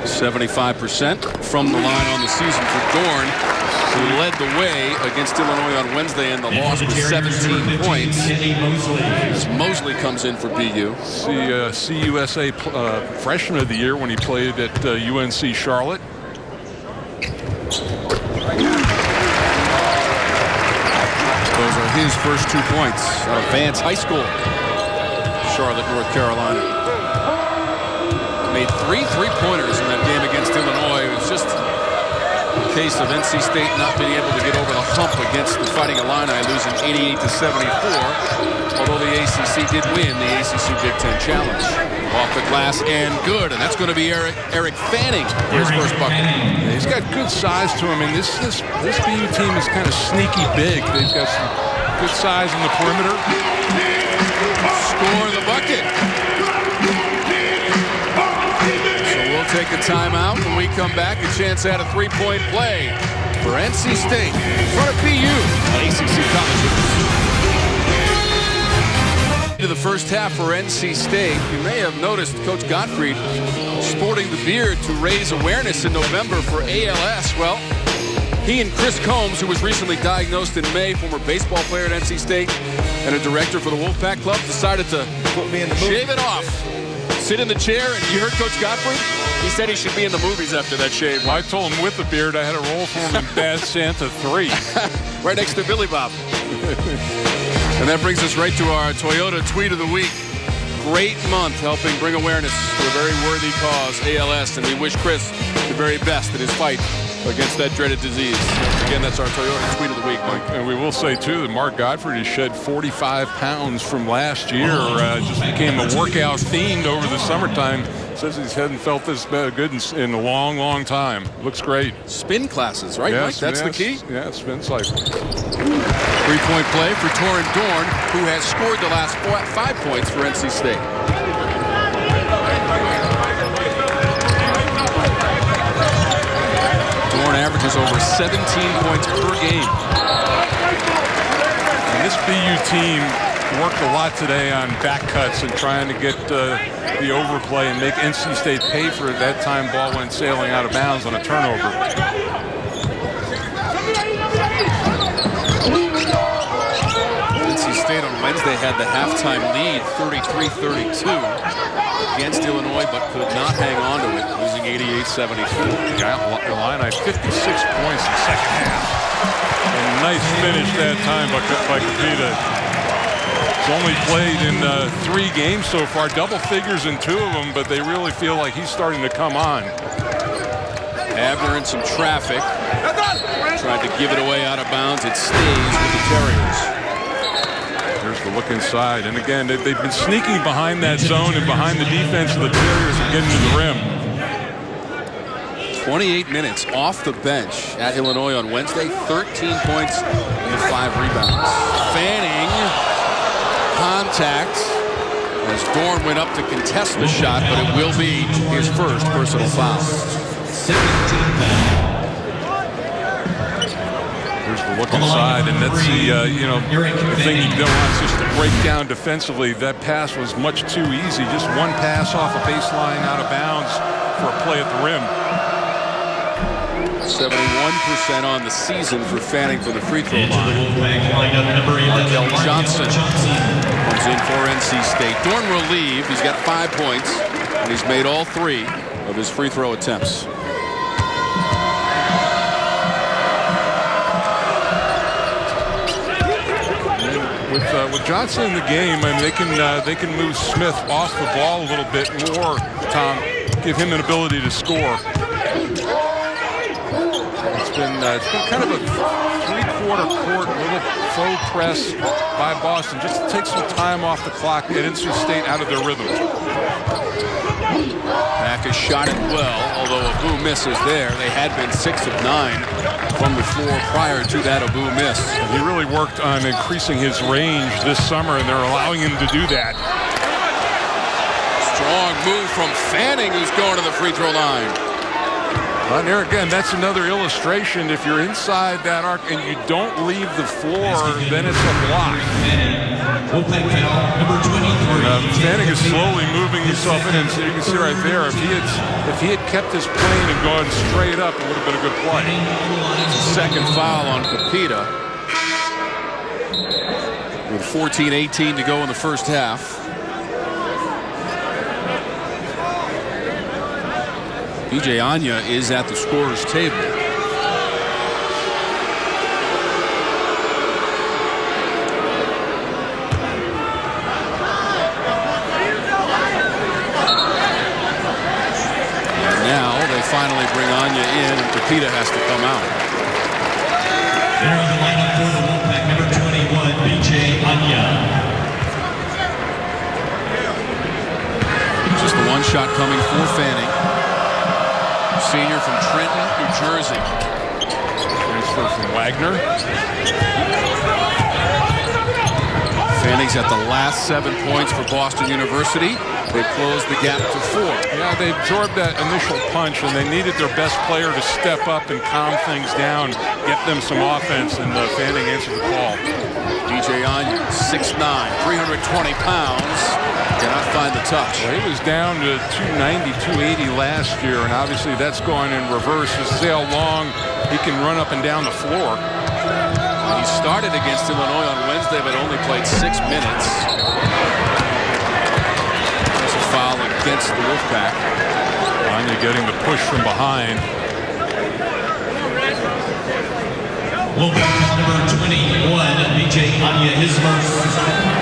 75% from the line on the season for Dorn, who led the way against Illinois on Wednesday, and the loss was 17 points. As Mosley comes in for BU. CUSA Freshman of the Year when he played at UNC Charlotte. Those are his first 2 points out of Vance High School, Charlotte, North Carolina. Made 3 3-pointers in that game against Illinois. It was just a case of NC State not being able to get over the hump against the Fighting Illini, losing 88-74. Although the ACC did win the ACC Big Ten Challenge. Off the glass and good, and that's going to be Eric Fanning for his first bucket. Yeah, he's got good size to him, and this BU team is kind of sneaky big. They've got some good size in the perimeter. Score the bucket. So we'll take a timeout. When we come back, a chance at a three-point play for NC State in front of BU on ACC College. To the first half for NC State. You may have noticed Coach Gottfried sporting the beard to raise awareness in November for ALS. Well, he and Chris Combs, who was recently diagnosed in May, former baseball player at NC State and a director for the Wolfpack Club, decided to shave it off. Sit in the chair, and you heard Coach Gottfried? He said he should be in the movies after that shave. Well, I told him with the beard I had a role for him in Bad Santa 3. Right next to Billy Bob. And that brings us right to our Toyota Tweet of the Week. Great month helping bring awareness to a very worthy cause, ALS, and we wish Chris the very best in his fight against that dreaded disease. Again, that's our Toyota Tweet of the Week, Mike. And we will say, too, that Mark Gottfried has shed 45 pounds from last year. Just became a workout fiend over the summertime. Says he hadn't felt this good in a long, long time. Looks great. Spin classes, right, Mike? That's the key? Yeah, spin cycle. Three-point play for Torin Dorn, who has scored the last 5 points for NC State. Dorn averages over 17 points per game. And this BU team worked a lot today on back cuts and trying to get the overplay and make NC State pay for it. That time ball went sailing out of bounds on a turnover. NC State on Wednesday had the halftime lead, 33-32 against Illinois, but could not hang on to it, losing 88-74. Illini 56 points in the second half. And nice finish that time by Capita. He's only played in 3 games so far, double figures in 2 of them, but they really feel like he's starting to come on. Abner in some traffic. Tried to give it away out of bounds. It stays with the Terriers. There's the look inside. And again, they've been sneaking behind that zone and behind the defense of the Terriers and getting to the rim. 28 minutes off the bench at Illinois on Wednesday. 13 points and 5 rebounds. Fanning. Contact as Dorn went up to contest the shot, but it will be his first personal foul. There's the look inside, and that's the thing you don't want is just to break down defensively. That pass was much too easy. Just one pass off a baseline out of bounds for a play at the rim. 71% on the season for Fanning for the free throw line. Markel Johnson comes in for NC State. Dorn will leave. He's got 5 points, and he's made all 3 of his free throw attempts. With Johnson in the game, and they can move Smith off the ball a little bit more, Tom, give him an ability to score. It's been kind of a 3-quarter court, little faux press by Boston, just to take some time off the clock, get NC State out of their rhythm. Mack has shot it well, although Abu misses there. They had been 6 of 9 from the floor prior to that Abu miss. He really worked on increasing his range this summer, and they're allowing him to do that. Strong move from Fanning, who's going to the free throw line. Well, there again, that's another illustration. If you're inside that arc and you don't leave the floor, then it's a block. Fanning is slowly moving himself in, and so you can see right there, if he had kept his plane and gone straight up, it would have been a good play. Second foul on Pepita. With 14:18 to go in the first half. BJ Anya is at the scorer's table. Now they finally bring Anya in, and Pepita has to come out. Entering the lineup for the Wolfpack, number 21, BJ Anya. Just the one shot coming for Fanning. Senior from Trenton, New Jersey. Transfer from Wagner. Fanning's at the last 7 points for Boston University. They closed the gap to 4. Yeah, they absorbed that initial punch, and they needed their best player to step up and calm things down, get them some offense, and Fanning answered the call. BJ Anya, 6'9", 320 pounds. Cannot find the touch. Well, he was down to 290, 280 last year, and obviously that's gone in reverse. Just see how long he can run up and down the floor. He started against Illinois on Wednesday, but only played 6 minutes. That's a foul against the Wolfpack. Anya getting the push from behind. Wolfpack number 21, BJ Anya, his first.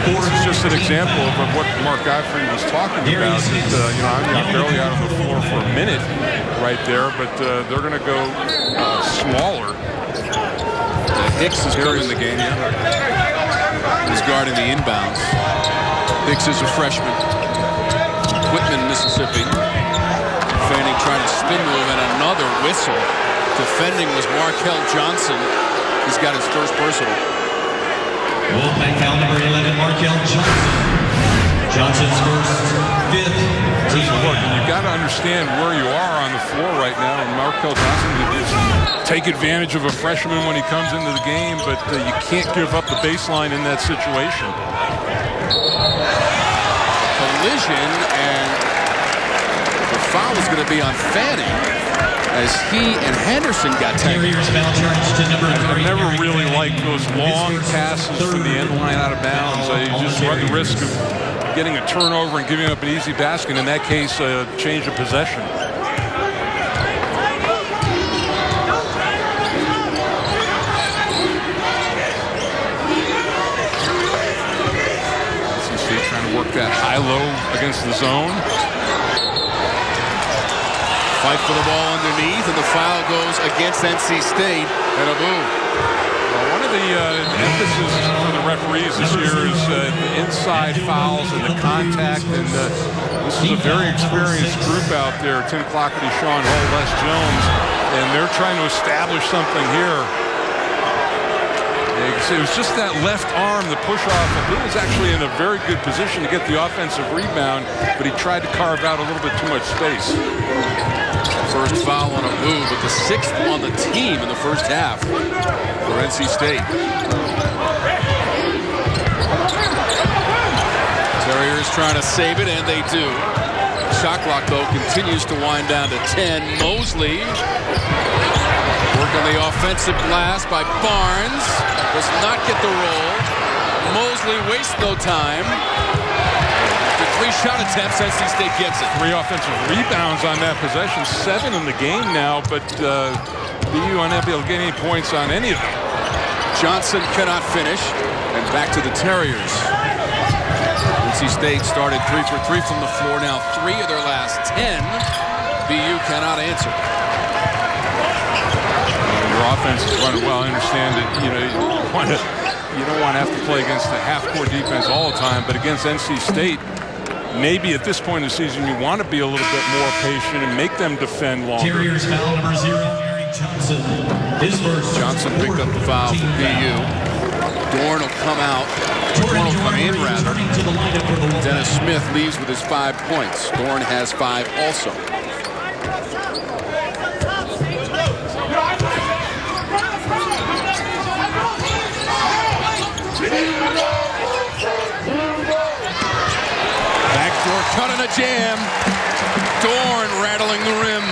This is just an example of what Mark Godfrey was talking about. That, Anya barely out on the floor for a minute right there, but they're going to go smaller. Hicks is guarding the game. He's guarding the inbounds. Hicks is a freshman. Whitman, Mississippi. Fanning trying to spin move and another whistle. Defending was Markel Johnson. He's got his first personal. Wolfpack foul number 11, Markel Johnson. Johnson's first, 5th team. Look, you've got to understand where you are on the floor right now. And Markel Johnson is take advantage of a freshman when he comes into the game, but you can't give up the baseline in that situation. Collision, and the foul is going to be on Fanning as he and Henderson got tangled. Terriers foul charge to number 3. I never really liked those long passes from the end line out of bounds. You just run the risk of getting a turnover and giving up an easy basket. In that case, change of possession. Trying to work that high-low against the zone. Fight for the ball underneath, and the foul goes against NC State, and Abu. Well, one of the emphasis for the referees this year is the inside fouls and the contact, and this is a very experienced group out there. Tim Clougherty, Sean Hull, Les Jones, and they're trying to establish something here. It was just that left arm, the push-off. He was actually in a very good position to get the offensive rebound, but he tried to carve out a little bit too much space. First foul on Abu, but the 6th on the team in the first half for NC State. Terriers trying to save it, and they do. Shot clock, though, continues to wind down to 10. Mosley working the offensive glass by Barnes. Does not get the roll. Mosley wastes no time. After 3 shot attempts, NC State gets it. 3 offensive rebounds on that possession. 7 in the game now, but BU unable to get any points on any of them. Johnson cannot finish, and back to the Terriers. NC State started 3 for 3 from the floor. Now 3 of their last 10. BU cannot answer. Your offense is running well. I understand that you don't want to have to play against the half-court defense all the time, but against NC State, maybe at this point in the season you want to be a little bit more patient and make them defend longer. Terriers foul number 0, Mary Johnson. His first. Johnson picked up the foul for BU. Dorn will come out. Dorn will come in, rather. Dennis Smith leaves with his 5 points. Dorn has 5 also. cut and a jam. Dorn rattling the rim.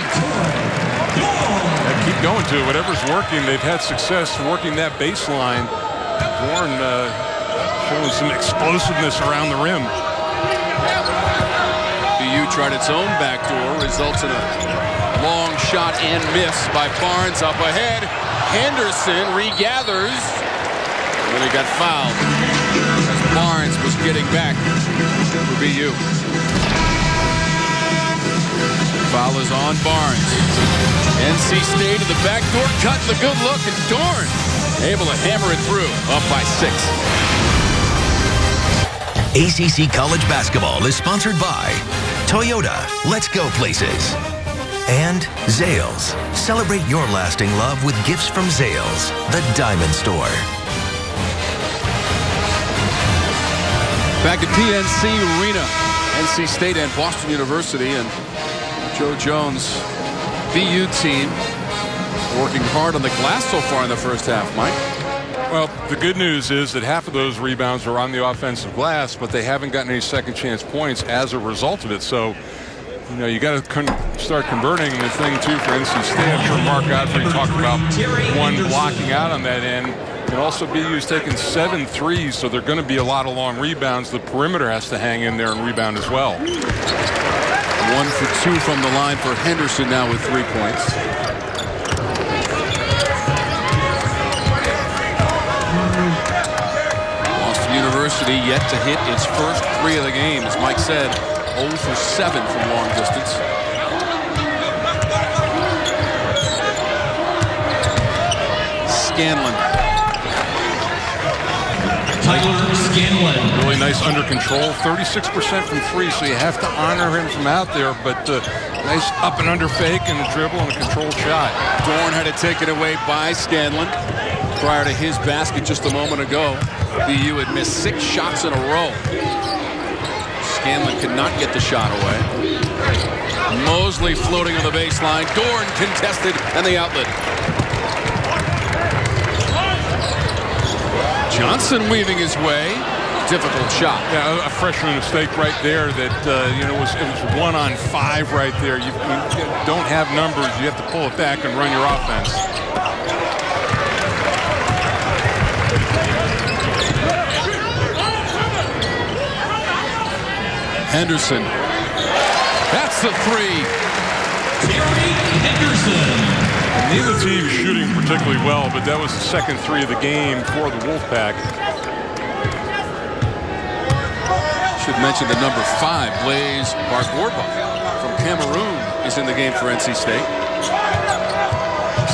Yeah, keep going to it. Whatever's working, they've had success working that baseline. Dorn showing some explosiveness around the rim. BU tried its own backdoor, results in a long shot and miss by Barnes up ahead. Henderson regathers, and then he got fouled as Barnes was getting back for BU. Foul is on Barnes. NC State in the backdoor cut, the good look, and Dorn able to hammer it through, up by 6. ACC College Basketball is sponsored by Toyota, let's go places. And Zales, celebrate your lasting love with gifts from Zales, the Diamond Store. Back at PNC Arena, NC State and Boston University, and Joe Jones, BU team, working hard on the glass so far in the first half, Mike. Well, the good news is that half of those rebounds are on the offensive glass, but they haven't gotten any second chance points as a result of it. So, you know, you got to start converting. The thing, too, for NC State, I'm sure Mark Godfrey talked about one blocking out on that end. And also BU's taken 7 threes, so they're going to be a lot of long rebounds. The perimeter has to hang in there and rebound as well. 1 for 2 from the line for Henderson now with 3 points. Boston University yet to hit its first 3 of the game. As Mike said, 0 for 7 from long distance. Scanlon. Tyler Scanlon. Really nice under control. 36% from 3, so you have to honor him from out there. But nice up and under fake and a dribble and a controlled shot. Dorn had it taken away by Scanlon prior to his basket just a moment ago. BU had missed 6 shots in a row. Scanlon could not get the shot away. Mosley floating on the baseline. Dorn contested and the outlet. Johnson weaving his way. Difficult shot. Yeah, a freshman mistake right there that, you know, it was 1 on 5 right there. You don't have numbers. You have to pull it back and run your offense. Henderson. That's the 3. Terry Henderson. Neither team shooting particularly well, but that was the second 3 of the game for the Wolfpack. Should mention the number 5, Blaise Bargorba from Cameroon, is in the game for NC State.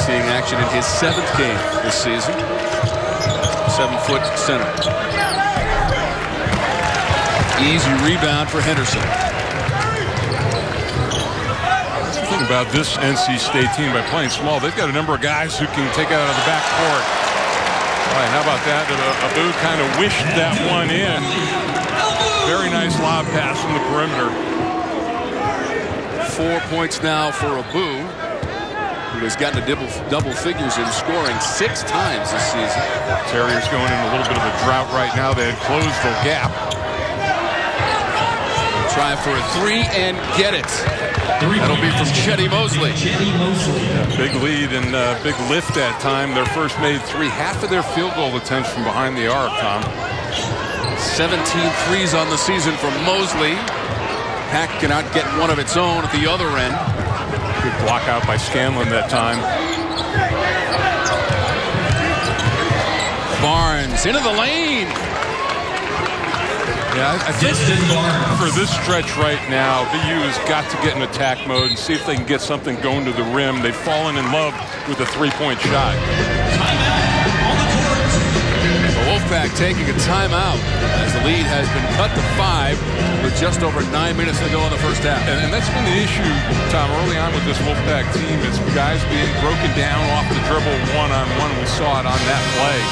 Seeing action in his 7th game this season. 7-foot center. Easy rebound for Henderson. The thing about this NC State team, by playing small, they've got a number of guys who can take it out of the backcourt. All right, how about that? Abu kind of wished that one in. Very nice lob pass from the perimeter. 4 points now for Abu, who has gotten to double figures in scoring 6 times this season. Terriers going in a little bit of a drought right now. They had closed the gap. Try for a 3 and get it. That'll be from Chetty Mosley. Yeah, big lead and big lift that time. Their first made 3. Half of their field goal attempts from behind the arc, Tom. 17 threes on the season from Mosley. Pack cannot get one of its own at the other end. Good block out by Scanlon that time. Barnes into the lane. Yeah, I think for this stretch right now, BU has got to get in attack mode and see if they can get something going to the rim. They've fallen in love with a 3-point shot. The Wolfpack taking a timeout as the lead has been cut to 5 with just over 9 minutes to go in the first half. And that's been the issue, Tom, early on with this Wolfpack team. It's guys being broken down off the dribble one-on-one. We saw it on that play.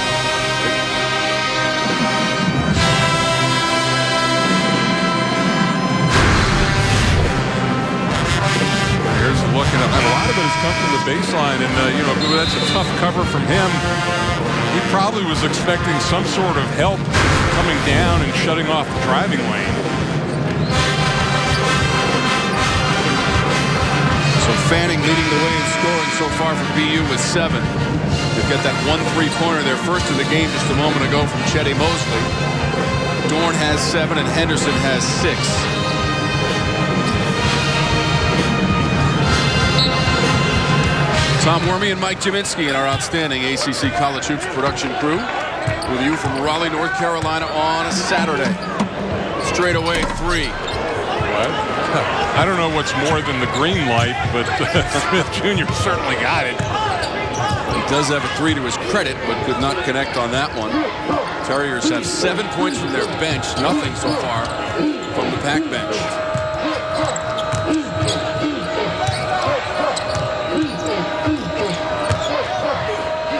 Here's the look, and a lot of it has come from the baseline, and you know, that's a tough cover from him. He probably was expecting some sort of help coming down and shutting off the driving lane. So Fanning leading the way in scoring so far for BU with 7. They've got that 1 3-pointer, their first of the game just a moment ago from Chetty Mosley. Dorn has 7 and Henderson has 6. Tom Wormy and Mike Jaminski and our outstanding ACC College Hoops production crew with you from Raleigh, North Carolina on a Saturday. Straight away 3. I don't know what's more than the green light, but Smith Jr. certainly got it. He does have a 3 to his credit, but could not connect on that one. Terriers have 7 points from their bench, nothing so far from the Pack bench.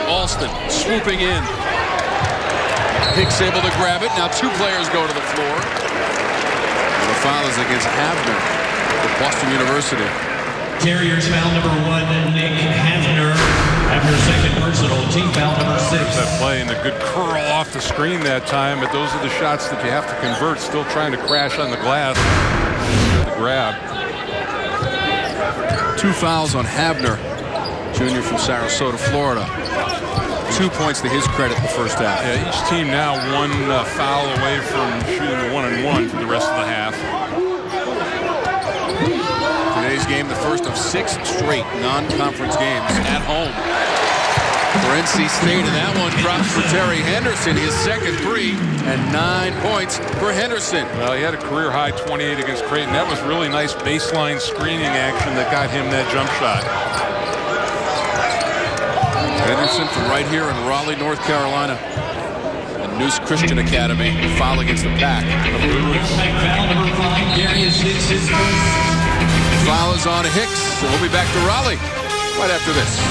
Alston swooping in. Hicks able to grab it. Now 2 players go to the floor. And the foul is against Havner of Boston University. Terriers foul number 1, Nick Havner. After second personal, team foul number 6. That play and a good curl off the screen that time, but those are the shots that you have to convert. Still trying to crash on the glass. The grab. 2 fouls on Havner, junior from Sarasota, Florida. 2 points to his credit in the first half. Yeah, each team now 1 foul away from shooting the 1-and-1 for the rest of the half. Today's game, the first of 6 straight non-conference games at home for NC State, and that one drops for Terry Henderson, his second 3, and 9 points for Henderson. Well, he had a career-high 28 against Creighton. That was really nice baseline screening action that got him that jump shot. Henderson from right here in Raleigh, North Carolina. And Noose Christian Academy, foul against the Pack. Foul number 5, Darius Hicks. Foul is on Hicks, so we'll be back to Raleigh right after this.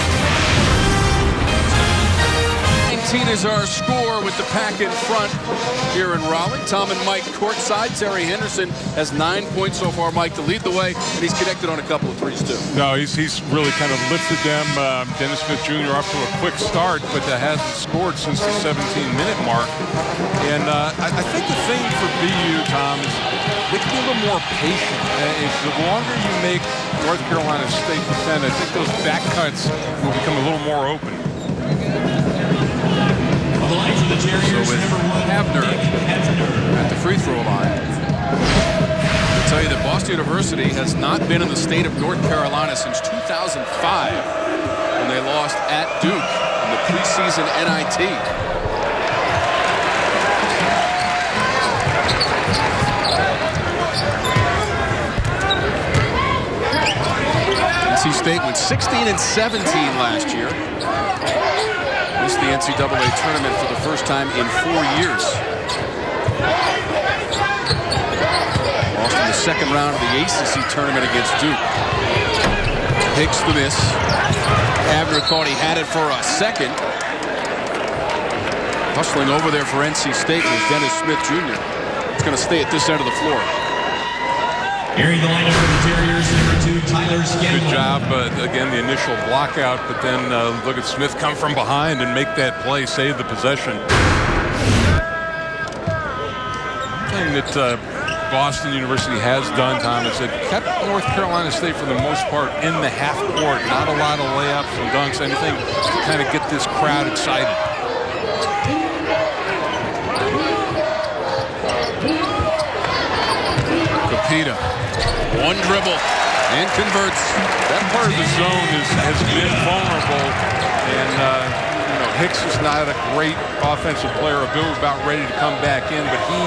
19 is our score with the Pack in front here in Raleigh. Tom and Mike courtside. Terry Henderson has 9 points so far, Mike, to lead the way, and he's connected on a couple of threes, too. No, he's really kind of lifted them. Dennis Smith Jr. off to a quick start, but hasn't scored since the 17-minute mark. And I think the thing for BU, Tom, is they can be a little more patient. The longer you make North Carolina State defend, I think those back cuts will become a little more open. The line for the Terriers, So with Havner at the free throw line, I'll tell you that Boston University has not been in the state of North Carolina since 2005 when they lost at Duke in the preseason NIT. NC State went 16 and 17 last year. Missed the NCAA tournament for the first time in 4 years. Lost in the second round of the ACC tournament against Duke. Hicks the miss. Havner thought he had it for a second. Hustling over there for NC State was Dennis Smith Jr. It's going to stay at this end of the floor. Airing the lineup for the Terriers, number 2, Tyler Scanlon. Good job, again, the initial block out, but then look at Smith come from behind and make that play, save the possession. One thing that Boston University has done, Tom, is it kept North Carolina State for the most part in the half court. Not a lot of layups and dunks, anything to kind of get this crowd excited. Capita, one dribble and converts. That part of the zone has been vulnerable, and Hicks is not a great offensive player. Bill about ready to come back in, but he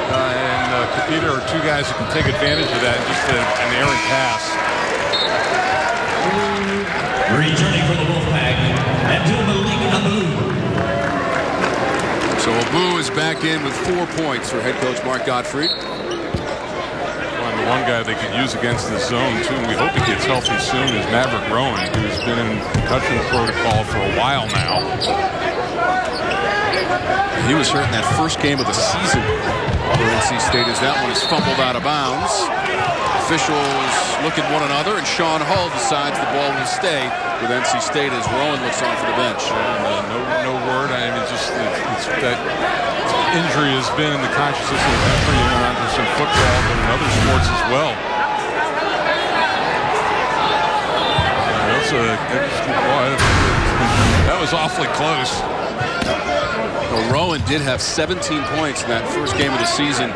and Capita are 2 guys that can take advantage of that, just an errant pass. Returning for the Wolfpack, Abdul-Malik Abu. So Abu is back in with 4 points for head coach Mark Gottfried. One guy they could use against the zone, too, and we hope he gets healthy soon, is Maverick Rowan, who's been in concussion protocol for a while now. He was hurt in that first game of the season for NC State as that one is fumbled out of bounds. Officials look at one another, and Sean Hull decides the ball will stay with NC State as Rowan looks on for the bench. No word. I mean, it's that injury has been in the consciousness of the country, not just in football, but in other sports as well. that was awfully close. Well, Rowan did have 17 points in that first game of the season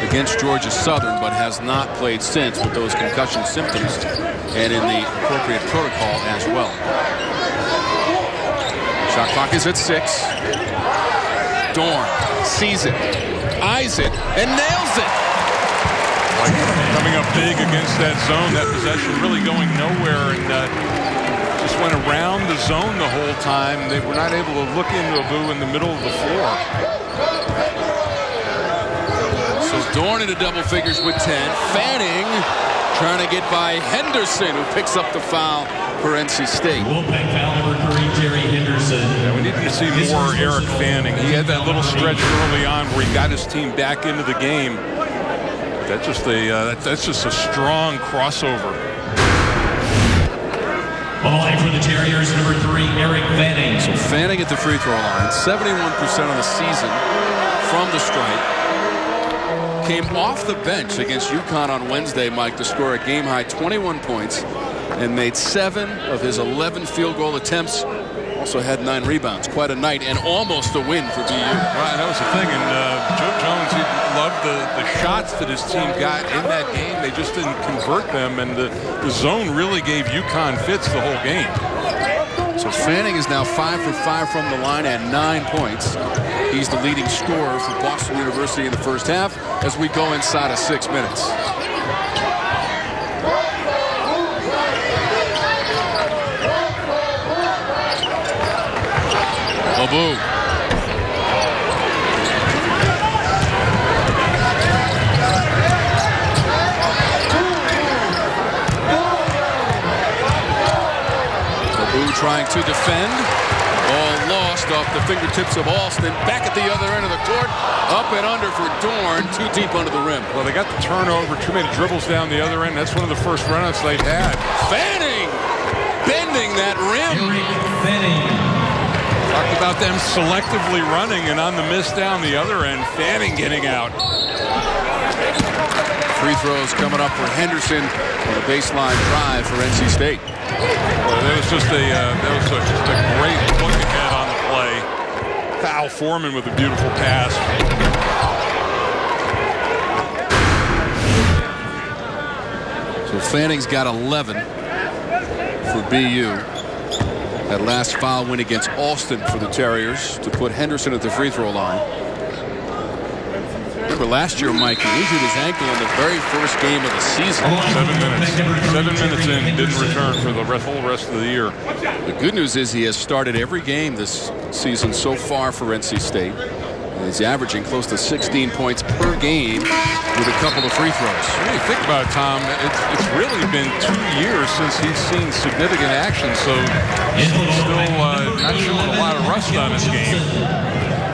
against Georgia Southern, but has not played since with those concussion symptoms and in the appropriate protocol as well. Shot clock is at 6. Dorn sees it, eyes it, and nails it. Like coming up big against that zone, that possession really going nowhere, and just went around the zone the whole time. They were not able to look into Abu in the middle of the floor. So Dorn into double figures with 10. Fanning trying to get by Henderson, who picks up the foul for NC State. Wolfpack foul number 3, Terry Henderson. Yeah, we needed to see more Eric Fanning. He had that little stretch early on where he got his team back into the game. That's just a strong crossover. On the line for the Terriers, number 3, Eric Fanning. So Fanning at the free throw line, 71% on the season from the stripe. Came off the bench against UConn on Wednesday, Mike, to score a game-high 21 points and made 7 of his 11 field goal attempts. Also had 9 rebounds. Quite a night and almost a win for BU. Right, that was the thing. And Joe Jones, he loved the shots that his team got in that game. They just didn't convert them, and the zone really gave UConn fits the whole game. So Fanning is now 5 for 5 from the line at 9 points. He's the leading scorer for Boston University in the first half as we go inside of 6 minutes. Abu. Abu trying to defend. Ball lost off the fingertips of Alston. Back at the other end of the court. Up and under for Dorn. Too deep under the rim. Well, they got the turnover. Too many dribbles down the other end. That's one of the first runouts they've had. Fanning bending that rim. Fanning. Talked about them selectively running, and on the miss down the other end, Fanning getting out. Free throws coming up for Henderson on a baseline drive for NC State. Well, that was just a great look ahead on the play. Foul Foreman with a beautiful pass. So Fanning's got 11 for BU. That last foul win against Alston for the Terriers to put Henderson at the free throw line. Remember last year, Mike, he injured his ankle in the very first game of the season. 7 minutes. 7 minutes in, didn't return for the whole rest of the year. The good news is he has started every game this season so far for NC State. He's averaging close to 16 points per game with a couple of free throws. When you think about it, Tom, it's really been 2 years since he's seen significant action, so he's still not showing a lot of rust on his game.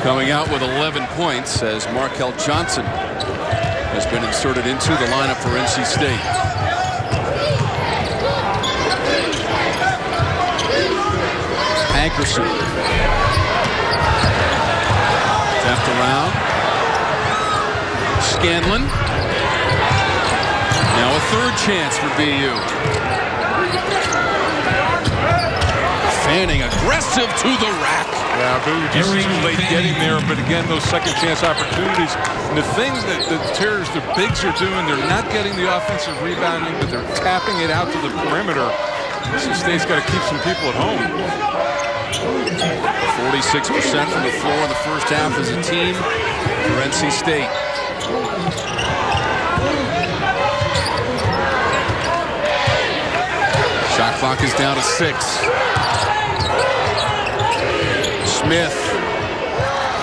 Coming out with 11 points as Markel Johnson has been inserted into the lineup for NC State. Hankerson. Tapped around. Scanlon. Now a third chance for BU. Fanning aggressive to the rack. Yeah, Boo just too late getting there, but again, those second chance opportunities. And the things that the Terriers, the bigs are doing, they're not getting the offensive rebounding, but they're tapping it out to the perimeter. NC State's got to keep some people at home. 46% from the floor in the first half as a team for NC State. Shot clock is down to 6. Smith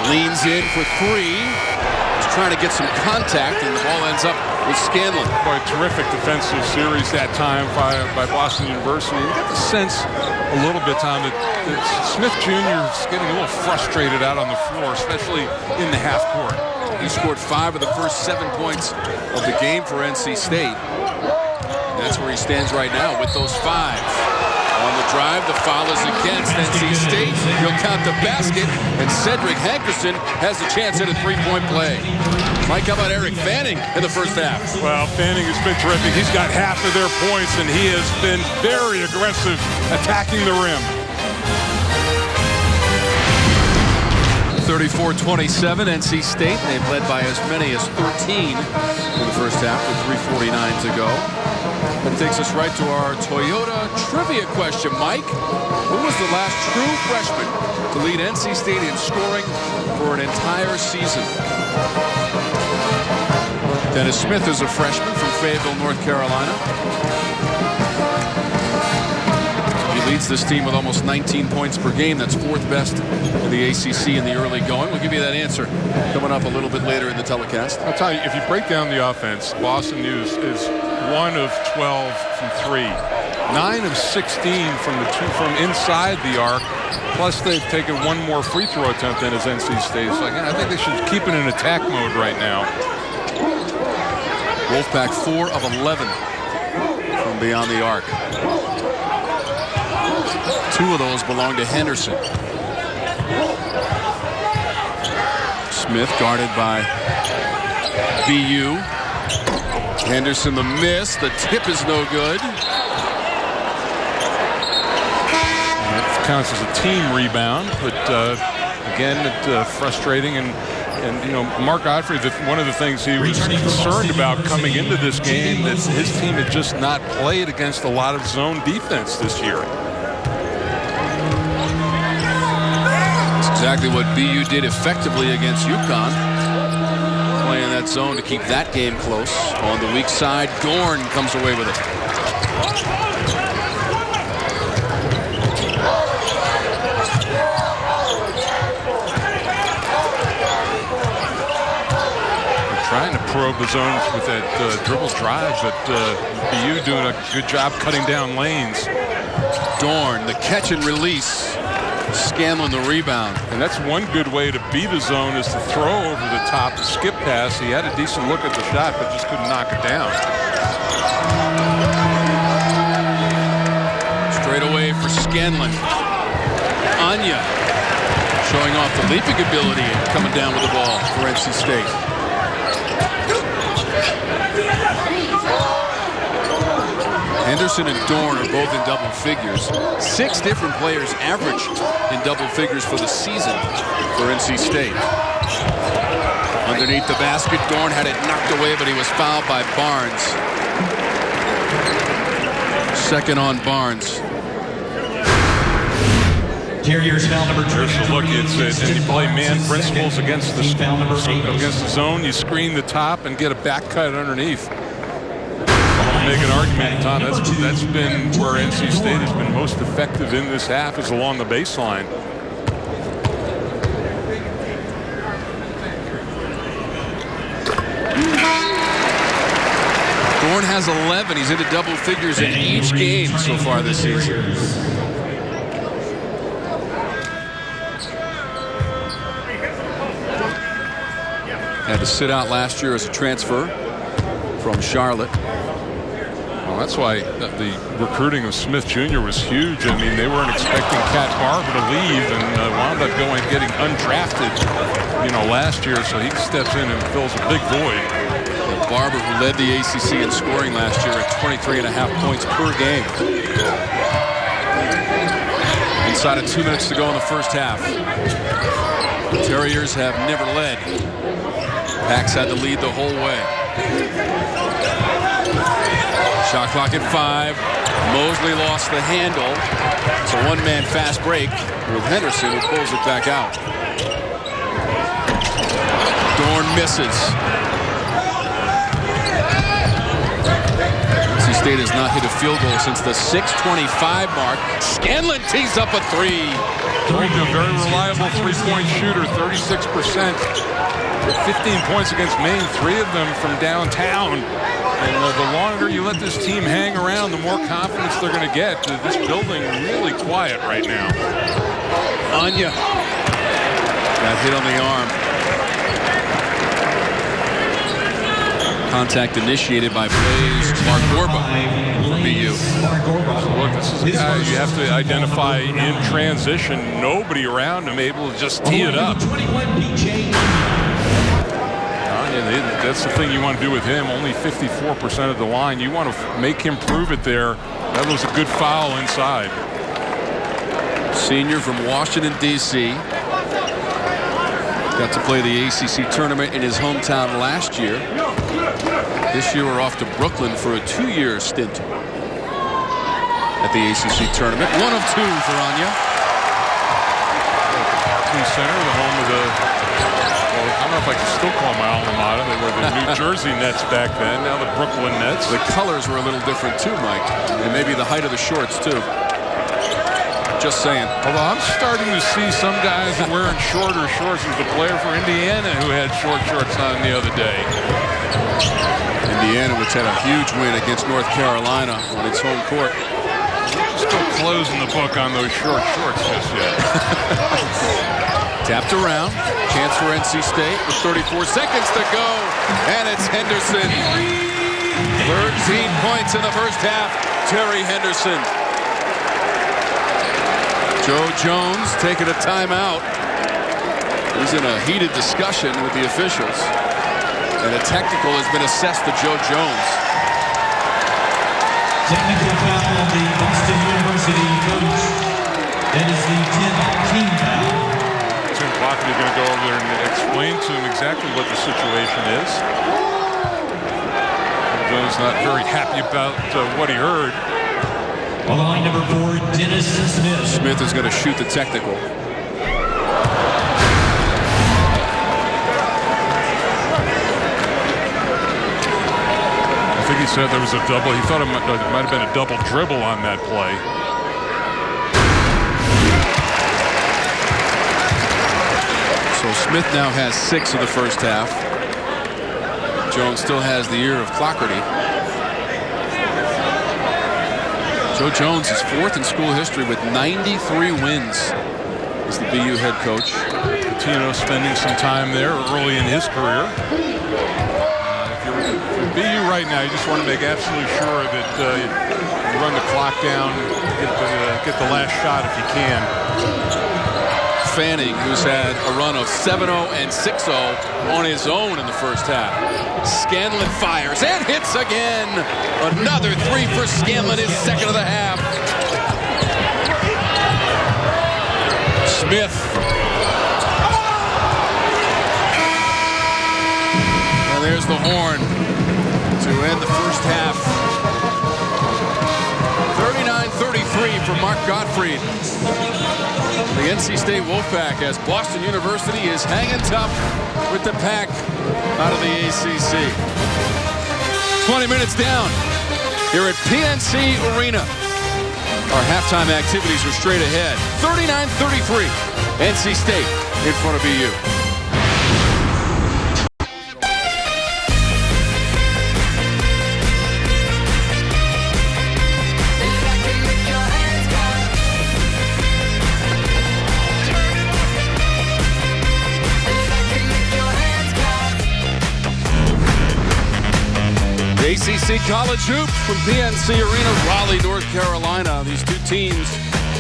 leans in for 3. He's trying to get some contact, and the ball ends up with Scanlon. Boy, terrific defensive series that time by Boston University. You get the sense a little bit, Tom, that Smith Jr. is getting a little frustrated out on the floor, especially in the half court. He scored 5 of the first 7 points of the game for NC State. That's where he stands right now with those 5. On the drive. The foul is against NC State. He'll count the basket, and Cedric Hankerson has a chance at a three-point play. Mike, how about Eric Fanning in the first half? Well, Fanning has been terrific. He's got half of their points, and he has been very aggressive attacking the rim. 34-27, NC State. They've led by as many as 13 in the first half with 3:49 to go. That takes us right to our Toyota trivia question. Mike, who was the last true freshman to lead NC State in scoring for an entire season? Dennis Smith is a freshman from Fayetteville, North Carolina. He leads this team with almost 19 points per game. That's fourth best in the ACC in the early going. We'll give you that answer coming up a little bit later in the telecast. I'll tell you, if you break down the offense, Boston News is 1 of 12 from 3, 9 of 16 from inside the arc. Plus, they've taken one more free throw attempt than as NC State. So again, I think they should keep it in attack mode right now. Wolfpack 4 of 11 from beyond the arc. 2 of those belong to Henderson. Smith guarded by BU. Henderson the miss. The tip is no good. That counts as a team rebound, but again, frustrating. And you know, Mark Godfrey, one of the things he was concerned about coming into this game, that his team had just not played against a lot of zone defense this year. That's exactly what BU did effectively against UConn. Playing that zone to keep that game close. On the weak side, Dorn comes away with it. Trying to probe the zones with that dribble drive, but BU doing a good job cutting down lanes. Dorn, the catch and release. Scanlon, the rebound. And that's one good way to beat a zone, is to throw over the top, the skip pass. He had a decent look at the shot, but just couldn't knock it down. Straight away for Scanlon. Anya showing off the leaping ability and coming down with the ball for NC State. Henderson and Dorn are both in double figures. 6 different players averaged in double figures for the season for NC State. Underneath the basket, Dorn had it knocked away, but he was fouled by Barnes. Second on Barnes. Terriers foul number 2. There's the look. It's you play man principles against the zone. You screen the top and get a back cut underneath. Make an argument, Tom. That's been where NC State has been most effective in this half, is along the baseline. Dorn has 11. He's into double figures in each game so far this season. Had to sit out last year as a transfer from Charlotte. Well, that's why the recruiting of Smith Jr. was huge. I mean, they weren't expecting Cat Barber to leave, and wound up getting undrafted, last year. So he steps in and fills a big void. Barber, who led the ACC in scoring last year at 23.5 points per game. Inside of 2 minutes to go in the first half. The Terriers have never led. Pax had the lead the whole way. Shot clock at 5. Mosley lost the handle. It's a one-man fast break with Henderson, who pulls it back out. Dorn misses. NC State has not hit a field goal since the 6:25 mark. Scanlon tees up a 3. Told you, a very reliable three-point shooter, 36%. 15 points against Maine, 3 of them from downtown. And the longer you let this team hang around, the more confidence they're going to get. This building really quiet right now. Anya got hit on the arm. Contact initiated by Blaze Mark Gorba. BU. Look, this is a guy you have to identify in transition. Nobody around him able to just tee it up. That's the thing you want to do with him. Only 54% of the line. You want to make him prove it there. That was a good foul inside. Senior from Washington, D.C. Got to play the ACC tournament in his hometown last year. This year we're off to Brooklyn for a 2-year stint at the ACC tournament. 1 of 2 for Anya. Barclays Center, the home of the, well, I don't know if I can still call my alma mater. They were the New Jersey Nets back then. Now the Brooklyn Nets. The colors were a little different too, Mike. And maybe the height of the shorts too. Just saying. Although I'm starting to see some guys wearing shorter shorts. There's a player for Indiana who had short shorts on the other day. Indiana, which had a huge win against North Carolina on its home court. Still closing the book on those short shorts just yet. Tapped around. Chance for NC State with 34 seconds to go. And it's Henderson. 13 points in the first half. Terry Henderson. Joe Jones taking a timeout. He's in a heated discussion with the officials. And a technical has been assessed to Joe Jones. Technical foul on the Boston University coach. That is the 10th team foul. Tim Lockett is going to go over there and explain to him exactly what the situation is. Jones not very happy about what he heard. On the line, number 4, Dennis Smith. Smith is going to shoot the technical. I think he said there was a double. He thought it might have been a double dribble on that play. So Smith now has 6 of the first half. Jones still has the ear of Clockerty. Joe Jones is 4th in school history with 93 wins as the BU head coach. Patino spending some time there early in his career. If you're BU right now, you just want to make absolutely sure that you run the clock down, get the last shot if you can. Fanning, who's had a run of 7-0 and 6-0 on his own in the first half. Scanlon fires and hits again. Another 3 for Scanlon, his second of the half. Smith. And there's the horn to end the first half. 39-33 for Mark Gottfried. The NC State Wolfpack, as Boston University is hanging tough with the pack out of the ACC. 20 minutes down here at PNC Arena. Our halftime activities are straight ahead. 39-33. NC State in front of BU. ACC College Hoops from PNC Arena, Raleigh, North Carolina. These two teams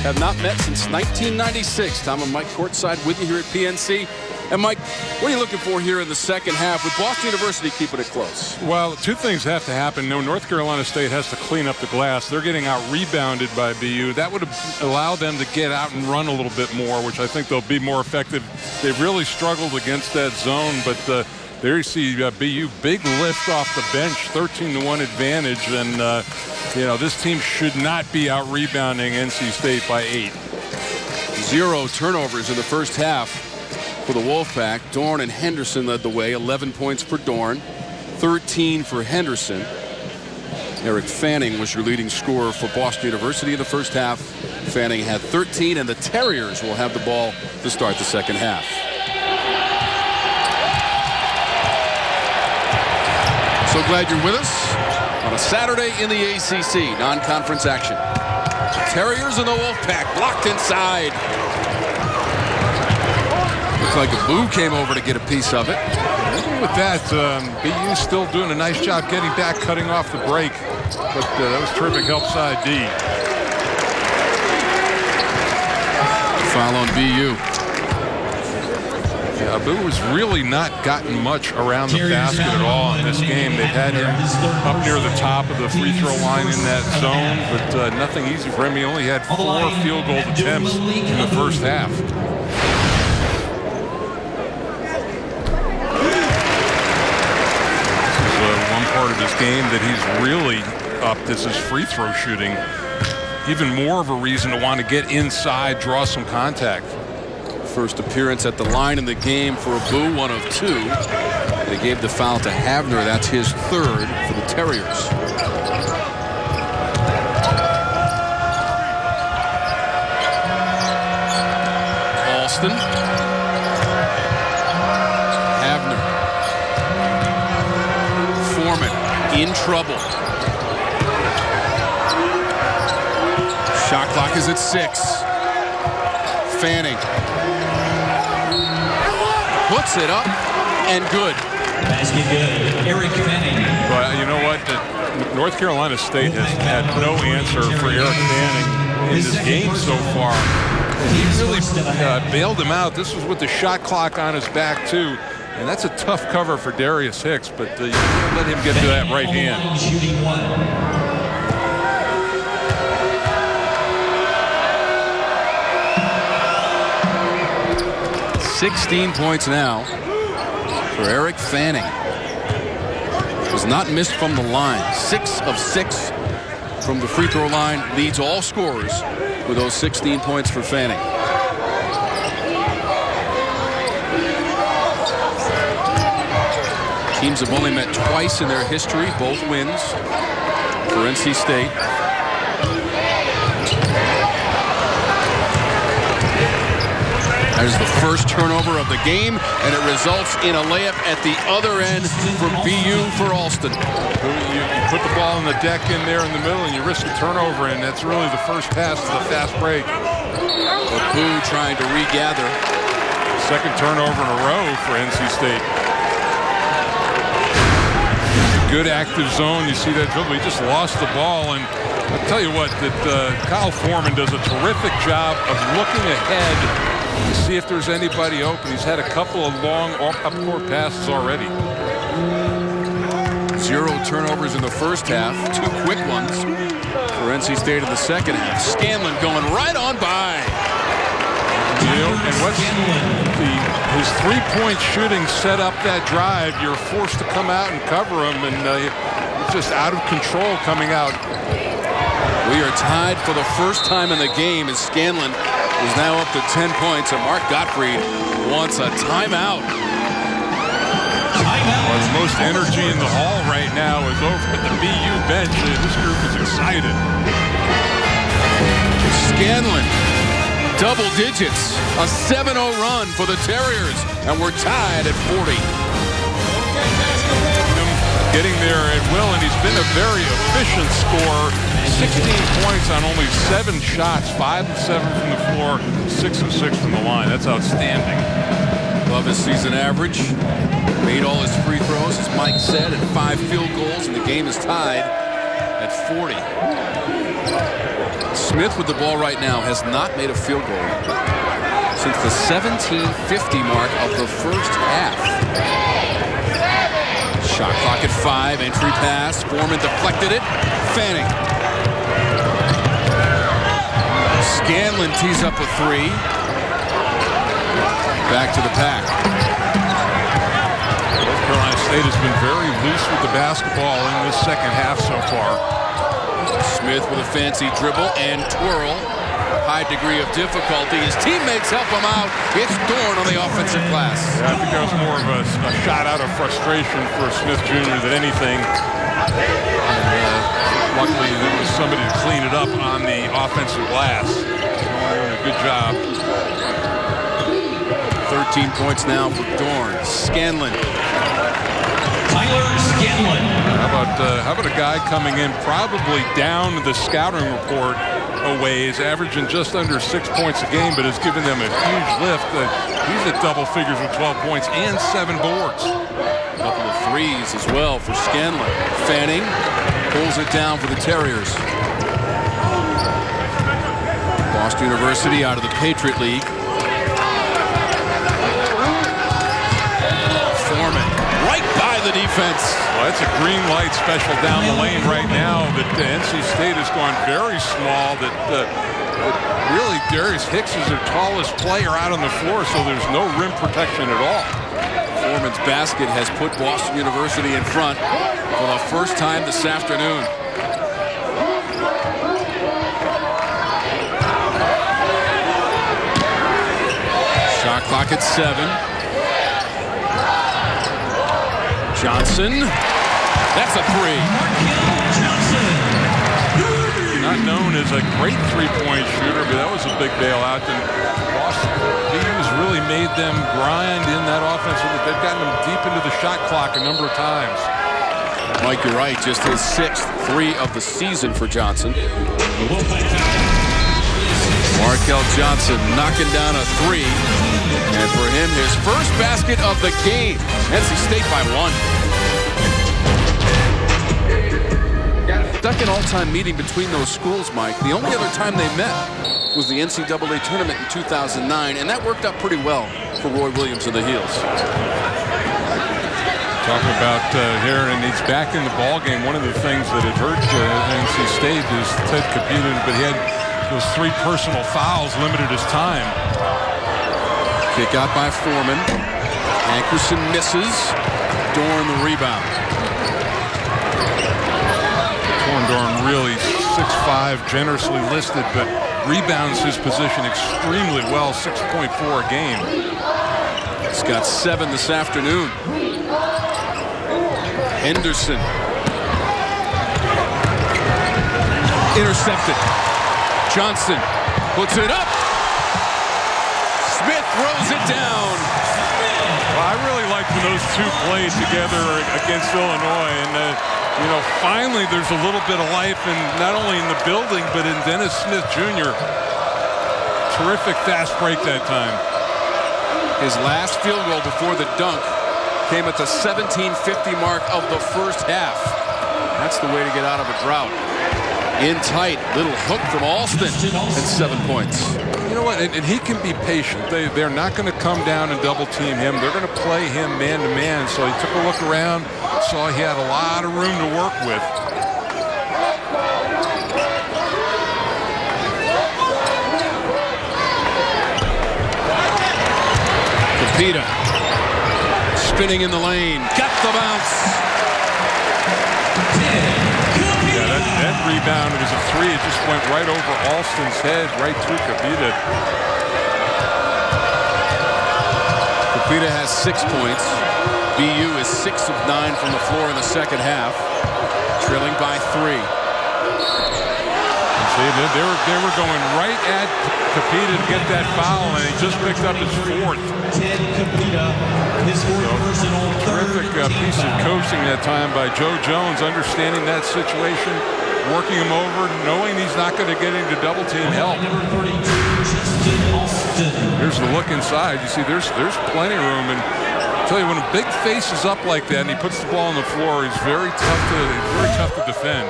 have not met since 1996. Tom and Mike courtside with you here at PNC. And Mike, what are you looking for here in the second half with Boston University keeping it close? Well, 2 things have to happen. No, North Carolina State has to clean up the glass. They're getting out-rebounded by BU. That would allow them to get out and run a little bit more, which I think they'll be more effective. They've really struggled against that zone, but there you see BU, big lift off the bench, 13-1 advantage, and you know, this team should not be out rebounding NC State by 8. 0 turnovers in the first half for the Wolfpack. Dorn and Henderson led the way, 11 points for Dorn, 13 for Henderson. Eric Fanning was your leading scorer for Boston University in the first half. Fanning had 13, and the Terriers will have the ball to start the second half. So glad you're with us on a Saturday in the ACC non-conference action. The Terriers and the Wolfpack blocked inside. Looks like a Boo came over to get a piece of it. With that, BU still doing a nice job getting back, cutting off the break. but that was terrific help side D. Foul on BU. Yeah, Abu has really not gotten much around the basket at all in this game. They've had him up near the top of the free throw line in that zone, but nothing easy for him. He only had 4 field goal attempts in the first half. One part of his game that he's really upped is his free throw shooting. Even more of a reason to want to get inside, draw some contact. First appearance at the line in the game for Abu, 1 of 2. They gave the foul to Havner. That's his 3rd for the Terriers. Alston. Havner. Foreman in trouble. Shot clock is at 6. Fanning. Puts it up and good. Basket good. Eric Fanning. But you know what? North Carolina State has had no answer for Eric Fanning in this game so far. He really bailed him out. This was with the shot clock on his back too. And that's a tough cover for Darius Hicks, but you can't let him get to that right hand. Shooting 1. 16 points now for Eric Fanning. Was not missed from the line. 6 of 6 from the free throw line. Leads all scorers with those 16 points for Fanning. Teams have only met twice in their history. Both wins for NC State. There's the first turnover of the game, and it results in a layup at the other end for BU for Alston. You put the ball on the deck in there in the middle, and you risk a turnover, and that's really the first pass to the fast break. Abu trying to regather. Second turnover in a row for NC State. Good active zone. You see that dribble. He just lost the ball, and I'll tell you what, that Kyle Foreman does a terrific job of looking ahead to see if there's anybody open. He's had a couple of long up-court passes already. 0 turnovers in the first half. 2 quick ones for NC State in the second half. Scanlon going right on by. You know, and what's his three-point shooting set up that drive. You're forced to come out and cover him, and it's just out of control coming out. We are tied for the first time in the game as Scanlon is now up to 10 points, and Mark Gottfried wants a timeout. Well, the most energy in the hall right now is over at the BU bench. This group is excited. Scanlon, double digits, a 7-0 run for the Terriers, and we're tied at 40. Getting there at will, and he's been a very efficient scorer. 16 points on only 7 shots, 5 of 7 from the floor, 6 of 6 from the line. That's outstanding. Above his season average. Made all his free throws, as Mike said, and 5 field goals, and the game is tied at 40. Smith with the ball right now has not made a field goal since the 17:50 mark of the first half. Shot clock at 5, entry pass. Foreman deflected it. Fanning. Scanlon tees up a 3. Back to the pack. North Carolina State has been very loose with the basketball in this second half so far. Smith with a fancy dribble and twirl. High degree of difficulty. His teammates help him out. It's Dorn on the offensive glass. Yeah, I think that was more of a shot out of frustration for Smith Jr. than anything. And, luckily, there was somebody to clean it up on the offensive glass. Good job. 13 points now for Dorn. Scanlon. Tyler Scanlon. How about a guy coming in probably down the scouting report a ways, averaging just under 6 points a game, but has given them a huge lift. He's at double figures with 12 points and 7 boards. Couple of threes as well for Scanlon. Fanning pulls it down for the Terriers. Boston University out of the Patriot League. Foreman right by the defense. Well, that's a green light special down the lane right now. That NC State has gone very small. That really Darius Hicks is their tallest player out on the floor, so there's no rim protection at all. Foreman's basket has put Boston University in front for the first time this afternoon. Shot clock at 7. Johnson. That's a 3. Not known as a great three-point shooter, but that was a big bailout. And Boston has really made them grind in that offense. They've gotten them deep into the shot clock a number of times. Mike, you're right. Just his 6th 3 of the season for Johnson. Markel Johnson knocking down a 3. And for him, his first basket of the game. NC State by 1. Second all-time meeting between those schools, Mike. The only other time they met was the NCAA tournament in 2009, and that worked out pretty well for Roy Williams and the Heels. Talking about here, and he's back in the ball game. One of the things that had hurt NC State is Ted Capita, but he had those 3 personal fouls, limited his time. Kick out by Foreman. Hankerson misses. Dorn the rebound. Dorn really 6'5", generously listed, but rebounds his position extremely well, 6.4 a game. He's got 7 this afternoon. Henderson. Intercepted. Johnson puts it up. Smith throws it down. Well, I really liked when those two played together against Illinois, and you know, finally there's a little bit of life, in not only in the building but in Dennis Smith Jr. Terrific fast break that time. His last field goal before the dunk came at the 17:50 mark of the first half. That's the way to get out of a drought. In tight, little hook from Alston and 7 points. You know what, and he can be patient. They're not going to come down and double team him. They're going to play him man to man. So he took a look around, saw he had a lot of room to work with. Capita spinning in the lane, got the bounce. That rebound, it was a 3. It just went right over Alston's head, right to Capita. Capita has 6 points. BU is 6 of 9 from the floor in the second half, trailing by 3. See, they were going right at Capita to get that foul, and he just picked up his 4th. Ted Capita, his 4th personal, terrific piece of coaching that time by Joe Jones, understanding that situation, working him over, knowing he's not going to get into double team help. Here's the look inside. You see, there's plenty of room, and I tell you, when a big face is up like that and he puts the ball on the floor, he's very tough to defend.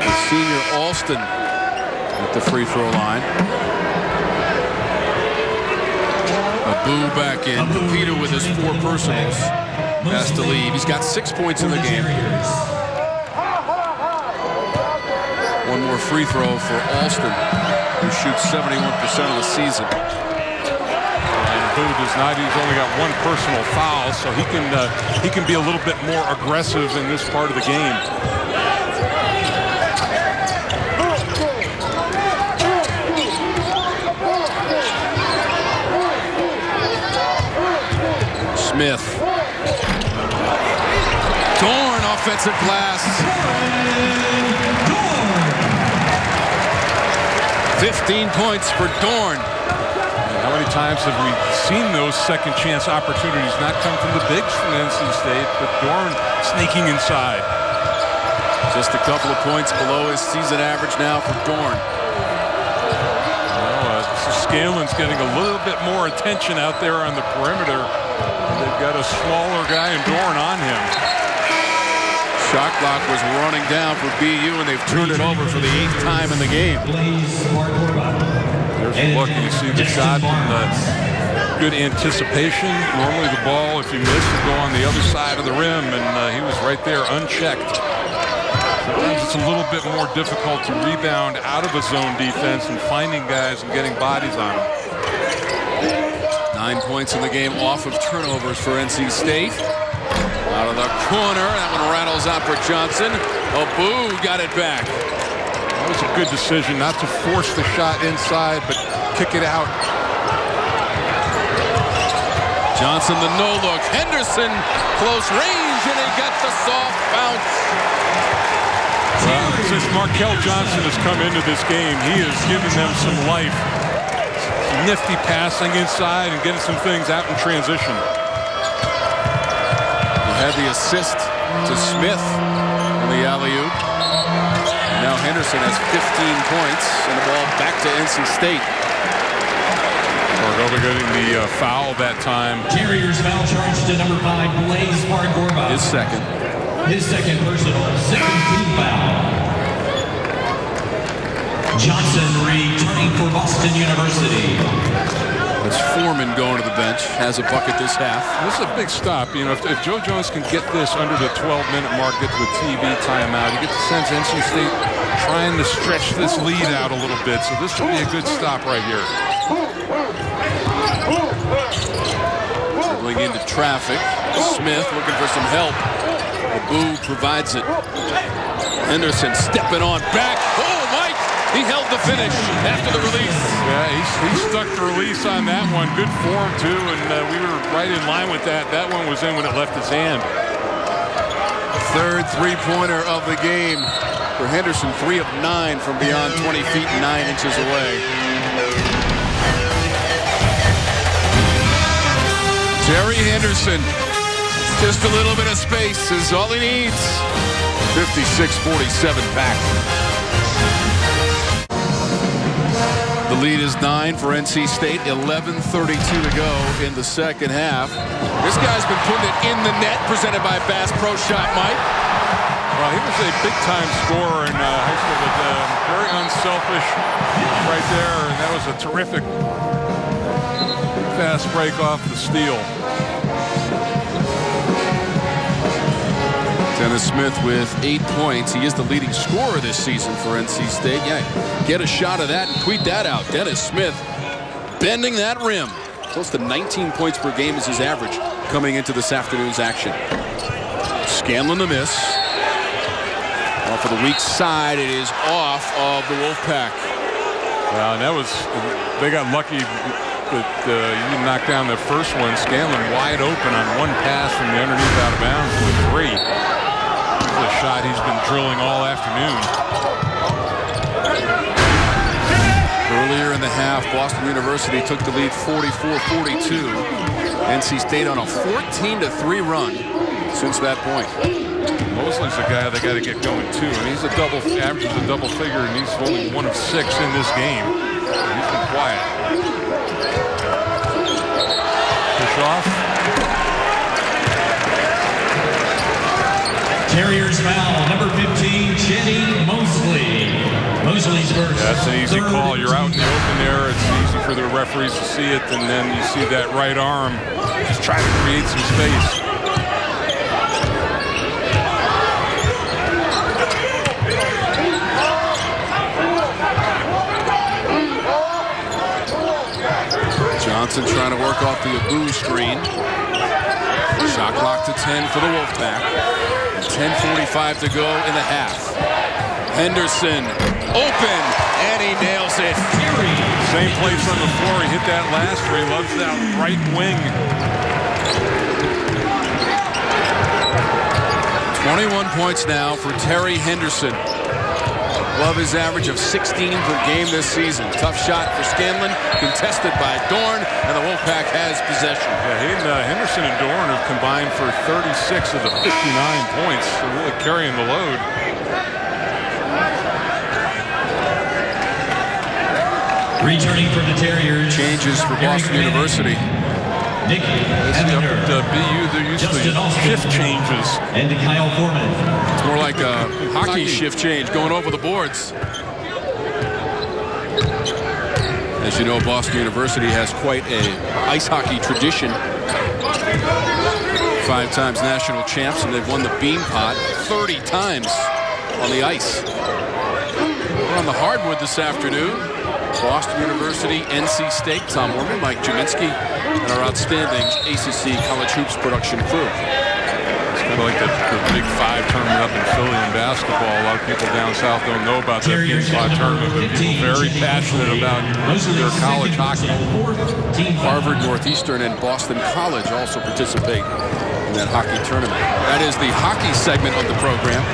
The senior Alston at the free throw line. Abu back in. Capita with his 4 personals. Has to leave. He's got 6 points in the game. One more free throw for Alston, who shoots 71% of the season. And Abu does not. He's only got 1 personal foul, so he can be a little bit more aggressive in this part of the game. Smith. Dorn, offensive glass. 15 points for Dorn. How many times have we seen those second chance opportunities not come from the bigs from NC State, but Dorn sneaking inside. Just a couple of points below his season average now for Dorn. Scanlon's getting a little bit more attention out there on the perimeter. They've got a smaller guy in Dorn on him. Shot clock was running down for BU, and they've turned it over for the 8th time in the game. There's a look. You see the shot and good anticipation. Normally the ball, if you miss, would go on the other side of the rim, and he was right there unchecked. Sometimes it's a little bit more difficult to rebound out of a zone defense and finding guys and getting bodies on them. 9 points in the game off of turnovers for NC State. Out of the corner, that one rattles out for Johnson. Abu got it back. That was a good decision not to force the shot inside, but kick it out. Johnson, the no-look. Henderson, close range, and he got the soft bounce. Well, since Markel Johnson has come into this game, he has given them some life. Nifty passing inside and getting some things out in transition. Had the assist to Smith on the alley-oop. Now Henderson has 15 points and the ball back to NC State. Cordova getting the foul that time. Terriers foul charge to number 5, Blaze Pargorba. His second. His second personal, second team foul. Johnson returning for Boston University. It's Foreman going to the bench. Has a bucket this half. This is a big stop. You know, if Joe Jones can get this under the 12-minute mark, get to a TV timeout, you get the sense NC State trying to stretch this lead out a little bit. So this will be a good stop right here. Dribbling into traffic. Smith looking for some help. Abu provides it. Henderson stepping on back. Oh, Mike! He held the finish after the release. Yeah, he stuck the release on that one. Good form, too, and we were right in line with that. That one was in when it left his hand. Third three-pointer of the game for Henderson. 3 of 9 from beyond 20 feet and 9 inches away. Terry Henderson. Just a little bit of space is all he needs. 56-47 back. The lead is 9 for NC State. 11:32 to go in the second half. This guy's been putting it in the net, presented by Bass Pro Shop, Mike. Well, he was a big-time scorer in high school, but very unselfish right there, and that was a terrific fast break off the steal. Dennis Smith with 8 points. He is the leading scorer this season for NC State. Yeah, get a shot of that and tweet that out. Dennis Smith bending that rim. Close to 19 points per game is his average coming into this afternoon's action. Scanlon the miss. Off of the weak side, it is off of the Wolfpack. Well, and that was, they got lucky that you knocked down the first one. Scanlon wide open on one pass from the underneath out of bounds with 3. A shot he's been drilling all afternoon. Earlier in the half, Boston University took the lead 44-42. NC State on a 14-3 run since that point. Mosley's the guy they got to get going too, and he's averages a double figure, and he's only 1 of 6 in this game. He's been quiet. Push off. Terriers foul, number 15, Chetty Mosley. Mosley's first. That's an easy call. You're out in the open there. It's easy for the referees to see it, and then you see that right arm just trying to create some space. Johnson trying to work off the Abu screen. Shot clock to 10 for the Wolfpack. 10:45 to go in the half. Henderson open, and he nails it. Same place on the floor. He hit that last where he loves that right wing. 21 points now for Terry Henderson. Above his average of 16 per game this season. Tough shot for Scanlon, contested by Dorn, and the Wolfpack has possession. Yeah, he and Henderson and Dorn have combined for 36 of the 59 points. They're really carrying the load. Returning for the Terriers. Changes for Boston University. Nick Up at BU, they're usually shift changes. And Kyle Foreman. It's more like a hockey shift change going over the boards. As you know, Boston University has quite a ice hockey tradition. 5 times national champs, and they've won the Bean Pot 30 times on the ice. We're on the hardwood this afternoon. Boston University, NC State, Tom Morgan, Mike Jaminski, and our outstanding ACC College Hoops production crew. It's kind of like the Big 5 tournament up in Philly in basketball. A lot of people down south don't know about that Big 5 tournament, but people very passionate about their college hockey. Harvard, Northeastern, and Boston College also participate in that hockey tournament. That is the hockey segment of the program.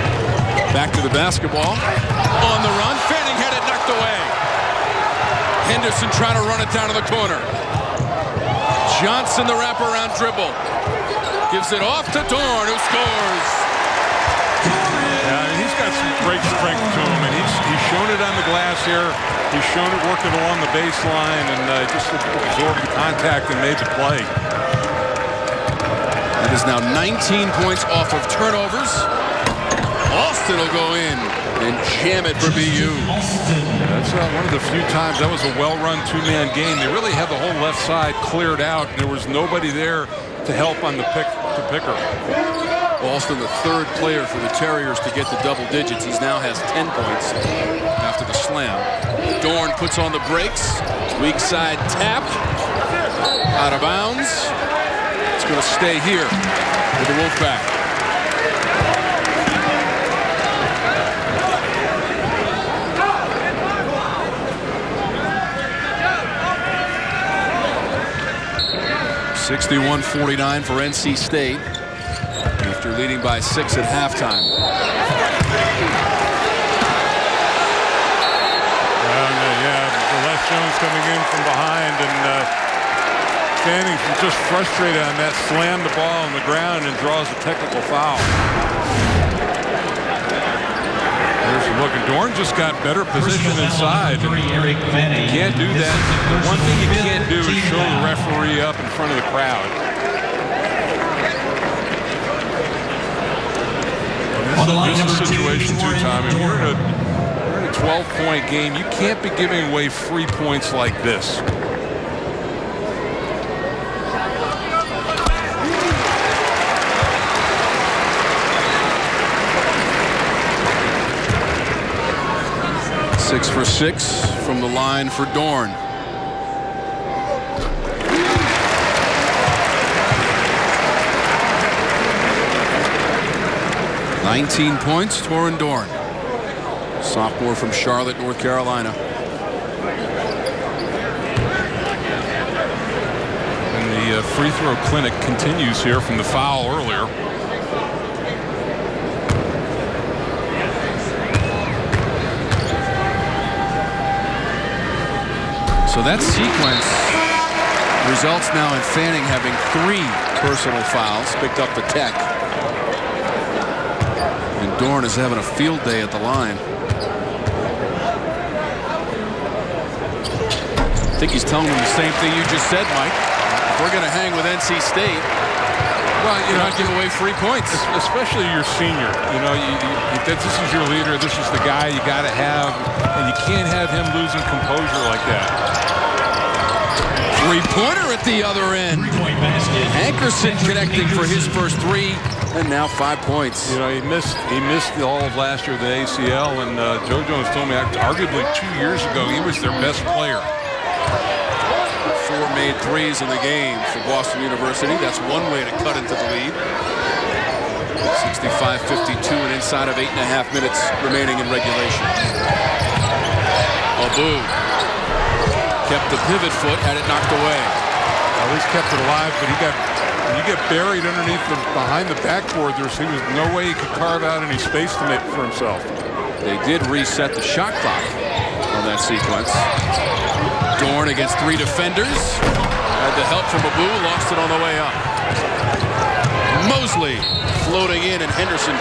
Back to the basketball. On the run, Fanning had it knocked away. Henderson trying to run it down to the corner. Johnson the wraparound dribble. Gives it off to Dorn, who scores. Yeah, he's got some great strength to him, and he's shown it on the glass here. He's shown it working along the baseline, and just absorbed the contact and made the play. That is now 19 points off of turnovers. Austin will go in and jam it for BU. That's one of the few times that was a well-run 2-man game. They really had the whole left side cleared out, and there was nobody there to help on the picker. Austin, the 3rd player for the Terriers to get to double digits. He now has 10 points after the slam. Dorn puts on the brakes. Weak side tap. Out of bounds. It's going to stay here with the Wolfpack. (61-49) for NC State after leading by 6 at halftime. Les Jones coming in from behind, and Fanning just frustrated on that, slammed the ball on the ground and draws a technical foul. There's a look, and Dorn just got better position inside. You can't do that. The one thing you can't do is show the referee up in front of the crowd. This is a situation too, Tommy. We're in a 12-point game. You can't be giving away free points like this. Six for 6 from the line for Dorn. (19 points, Torin Dorn, sophomore from Charlotte, North Carolina. And the free throw clinic continues here from the foul earlier. So that sequence results now in Fanning having 3 personal fouls, picked up the tech. And Dorn is having a field day at the line. I think he's telling them the same thing you just said, Mike. If we're going to hang with NC State, well, you're not giving away free points. Especially your senior. You know, this is your leader. This is the guy you got to have. And you can't have him losing composure like that. 3-pointer at the other end. Hankerson connecting for his first 3, and now 5 points. You know, he missed all of last year with the ACL, and Joe Jones told me arguably 2 years ago he was their best player. 4 made 3s in the game for Boston University. That's one way to cut into the lead. 65-52 and inside of 8.5 minutes remaining in regulation. Abu kept the pivot foot, had it knocked away. At least kept it alive, but when you get buried underneath behind the backboard, there was no way he could carve out any space to make for himself. They did reset the shot clock on that sequence. Dorn against 3 defenders. Had the help from Abu, lost it on the way up. Mosley floating in, and Henderson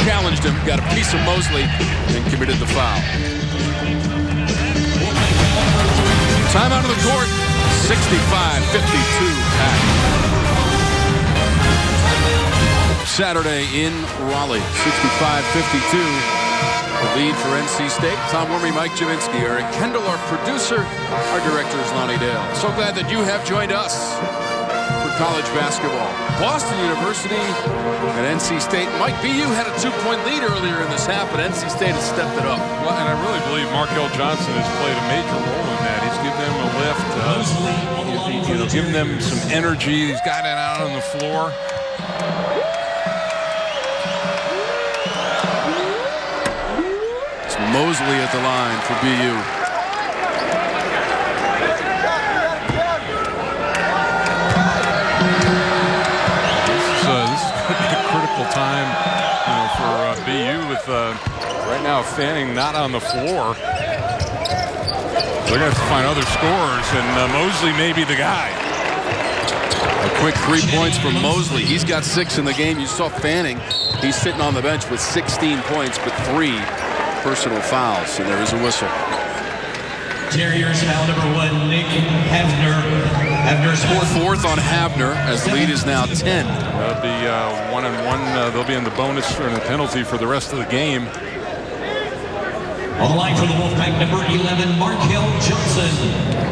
challenged him, got a piece of Mosley, and committed the foul. Timeout on the court. 65-52 Pack. Saturday in Raleigh. 65-52. The lead for NC State. Tom Wormy, Mike Jaminski, Eric Kendall, our producer. Our director is Lonnie Dale. So glad that you have joined us for college basketball. Boston University and NC State. Mike, BU had a 2-point lead earlier in this half, but NC State has stepped it up. Well, and I really believe Markel Johnson has played a major role in that. He's given them a lift, giving them some energy. He's got it out on the floor. Mosley at the line for BU. This is a critical time, for BU with right now Fanning not on the floor. They're going to have to find other scorers, and Mosley may be the guy. A quick 3 points from Mosley. He's got 6 in the game. You saw Fanning. He's sitting on the bench with 16 points, but 3 personal fouls, and there is a whistle. Terriers foul number 1, Nick Havner. Havner's fourth on Havner, as the lead is now 10. That'll be 1-1. They'll be in the bonus and the penalty for the rest of the game. On the line for the Wolfpack, number 11, Markel Johnson.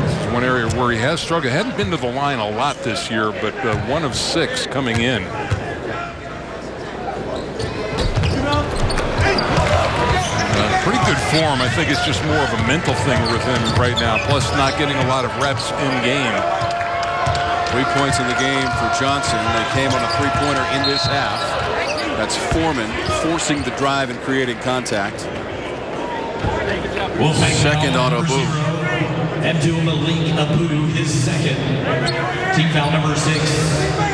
This is one area where he has struggled. Hadn't been to the line a lot this year, but 1 of 6 coming in. Pretty good form. I think it's just more of a mental thing with him right now, plus not getting a lot of reps in game. 3 points in the game for Johnson. They came on a 3-pointer in this half. That's Foreman forcing the drive and creating contact. Second on Abu. Abdul Malik Abu, his second. Team foul number 6.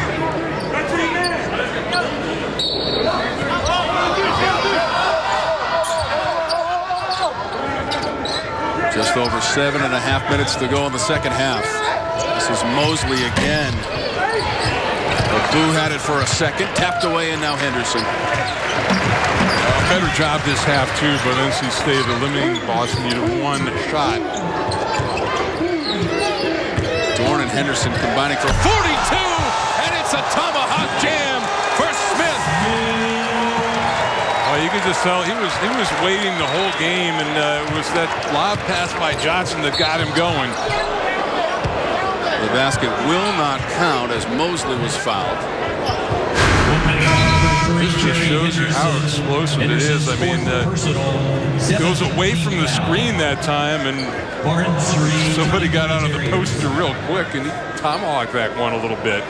Just over 7.5 minutes to go in the second half. This is Mosley again. Abu had it for a second, tapped away, and now Henderson. A better job this half, too, but NC State eliminating Boston. Needed 1 shot. Dorn and Henderson combining for 42, and it's a tomahawk jam for Smith. You could just tell he was waiting the whole game, and it was that lob pass by Johnson that got him going. The basket will not count as Mosley was fouled. This just shows you how explosive it is. I mean, it goes away from the screen that time, and somebody got out of the poster real quick, and he tomahawked that one a little bit.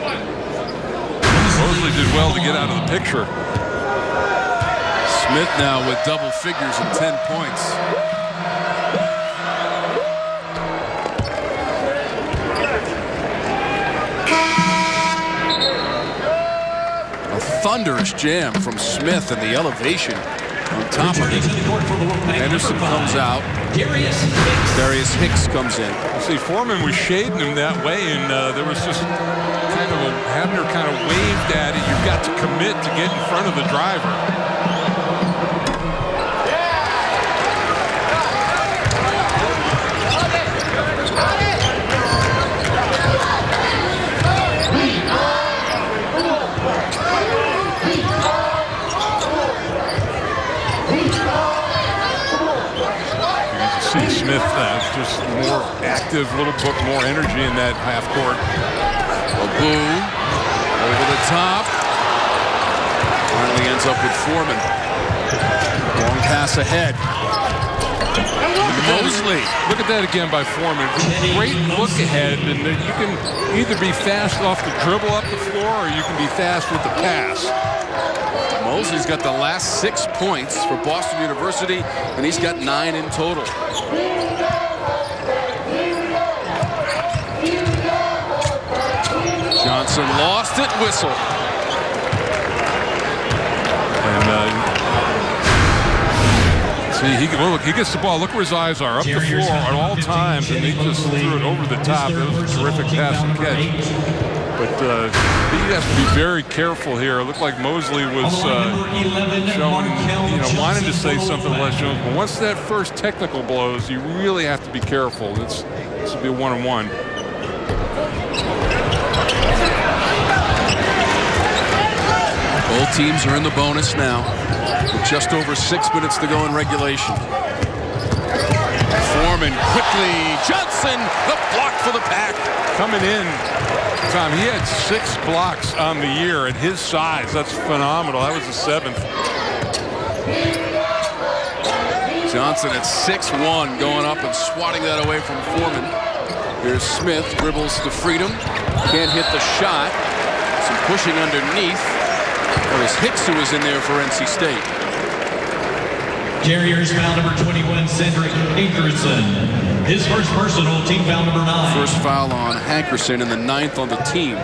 Mosley did well to get out of the picture. Smith now with double figures and 10 points. A thunderous jam from Smith and the elevation on top of it. Henderson comes out. Darius Hicks comes in. See, Foreman was shading him that way, and there was just kind of Havner kind of waved at it. You've got to commit to get in front of the driver. Smith just more active, a little bit more energy in that half court. Abu over the top. Finally ends up with Foreman. Long pass ahead. Mosley. Look at that again by Foreman. Great look ahead, and you can either be fast off the dribble up the floor, or you can be fast with the pass. Mosley's got the last 6 points for Boston University, and he's got 9 in total. Johnson lost it, whistle. And See, he gets the ball. Look where his eyes are, up the floor at all times, and he just threw it over the top. It was a terrific pass and catch. But he has to be very careful here. It looked like Mosley was showing, wanting to say something to Les Jones. But once that first technical blows, you really have to be careful. This will be a one-on-one. Both teams are in the bonus now, with just over 6 minutes to go in regulation. Foreman quickly. Johnson, the block for the Pack. Coming in, Tom, he had 6 blocks on the year at his size. That's phenomenal. That was the 7th. Johnson at 6'1", going up and swatting that away from Foreman. Here's Smith, dribbles to freedom. Can't hit the shot. Some pushing underneath. It was Hicks who was in there for NC State. Terriers foul number 21, Cedric Hankerson. His first personal, team foul number 9. First foul on Hankerson and the 9th on the team.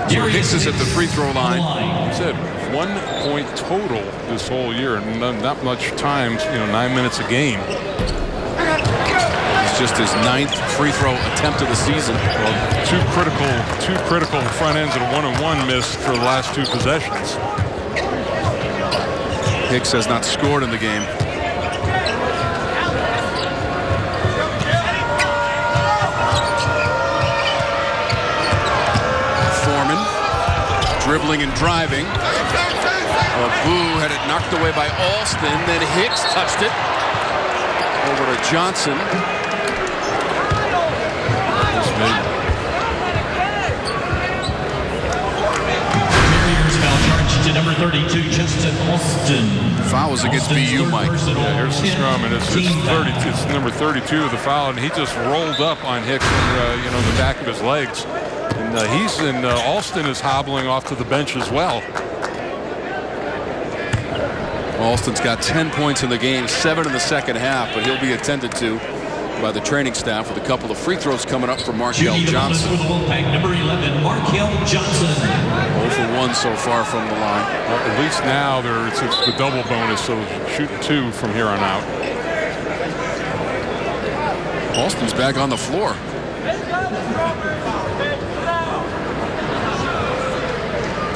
So Hicks is at the free throw line. He said 1 point total this whole year, and not much times, 9 minutes a game. It's just his 9th free throw attempt of the season. Well, two critical front ends and a one-on-one missed for the last 2 possessions. Hicks has not scored in the game. Foreman dribbling and driving. Boo had it knocked away by Alston. Then Hicks touched it over to Johnson. To number 32, Justin Alston. Foul was against BU, Mike. Yeah, here's the scrum, and it's number 32 of the foul, and he just rolled up on Hicks, the back of his legs. And Alston is hobbling off to the bench as well. Alston's got 10 points in the game, 7 in the second half, but he'll be attended to by the training staff with a couple of free throws coming up for Markel Johnson. For the Wolfpack, number 11, Markel Johnson. 0 for 1 so far from the line. Well, at least now it's the double bonus, so shoot 2 from here on out. Alston's back on the floor.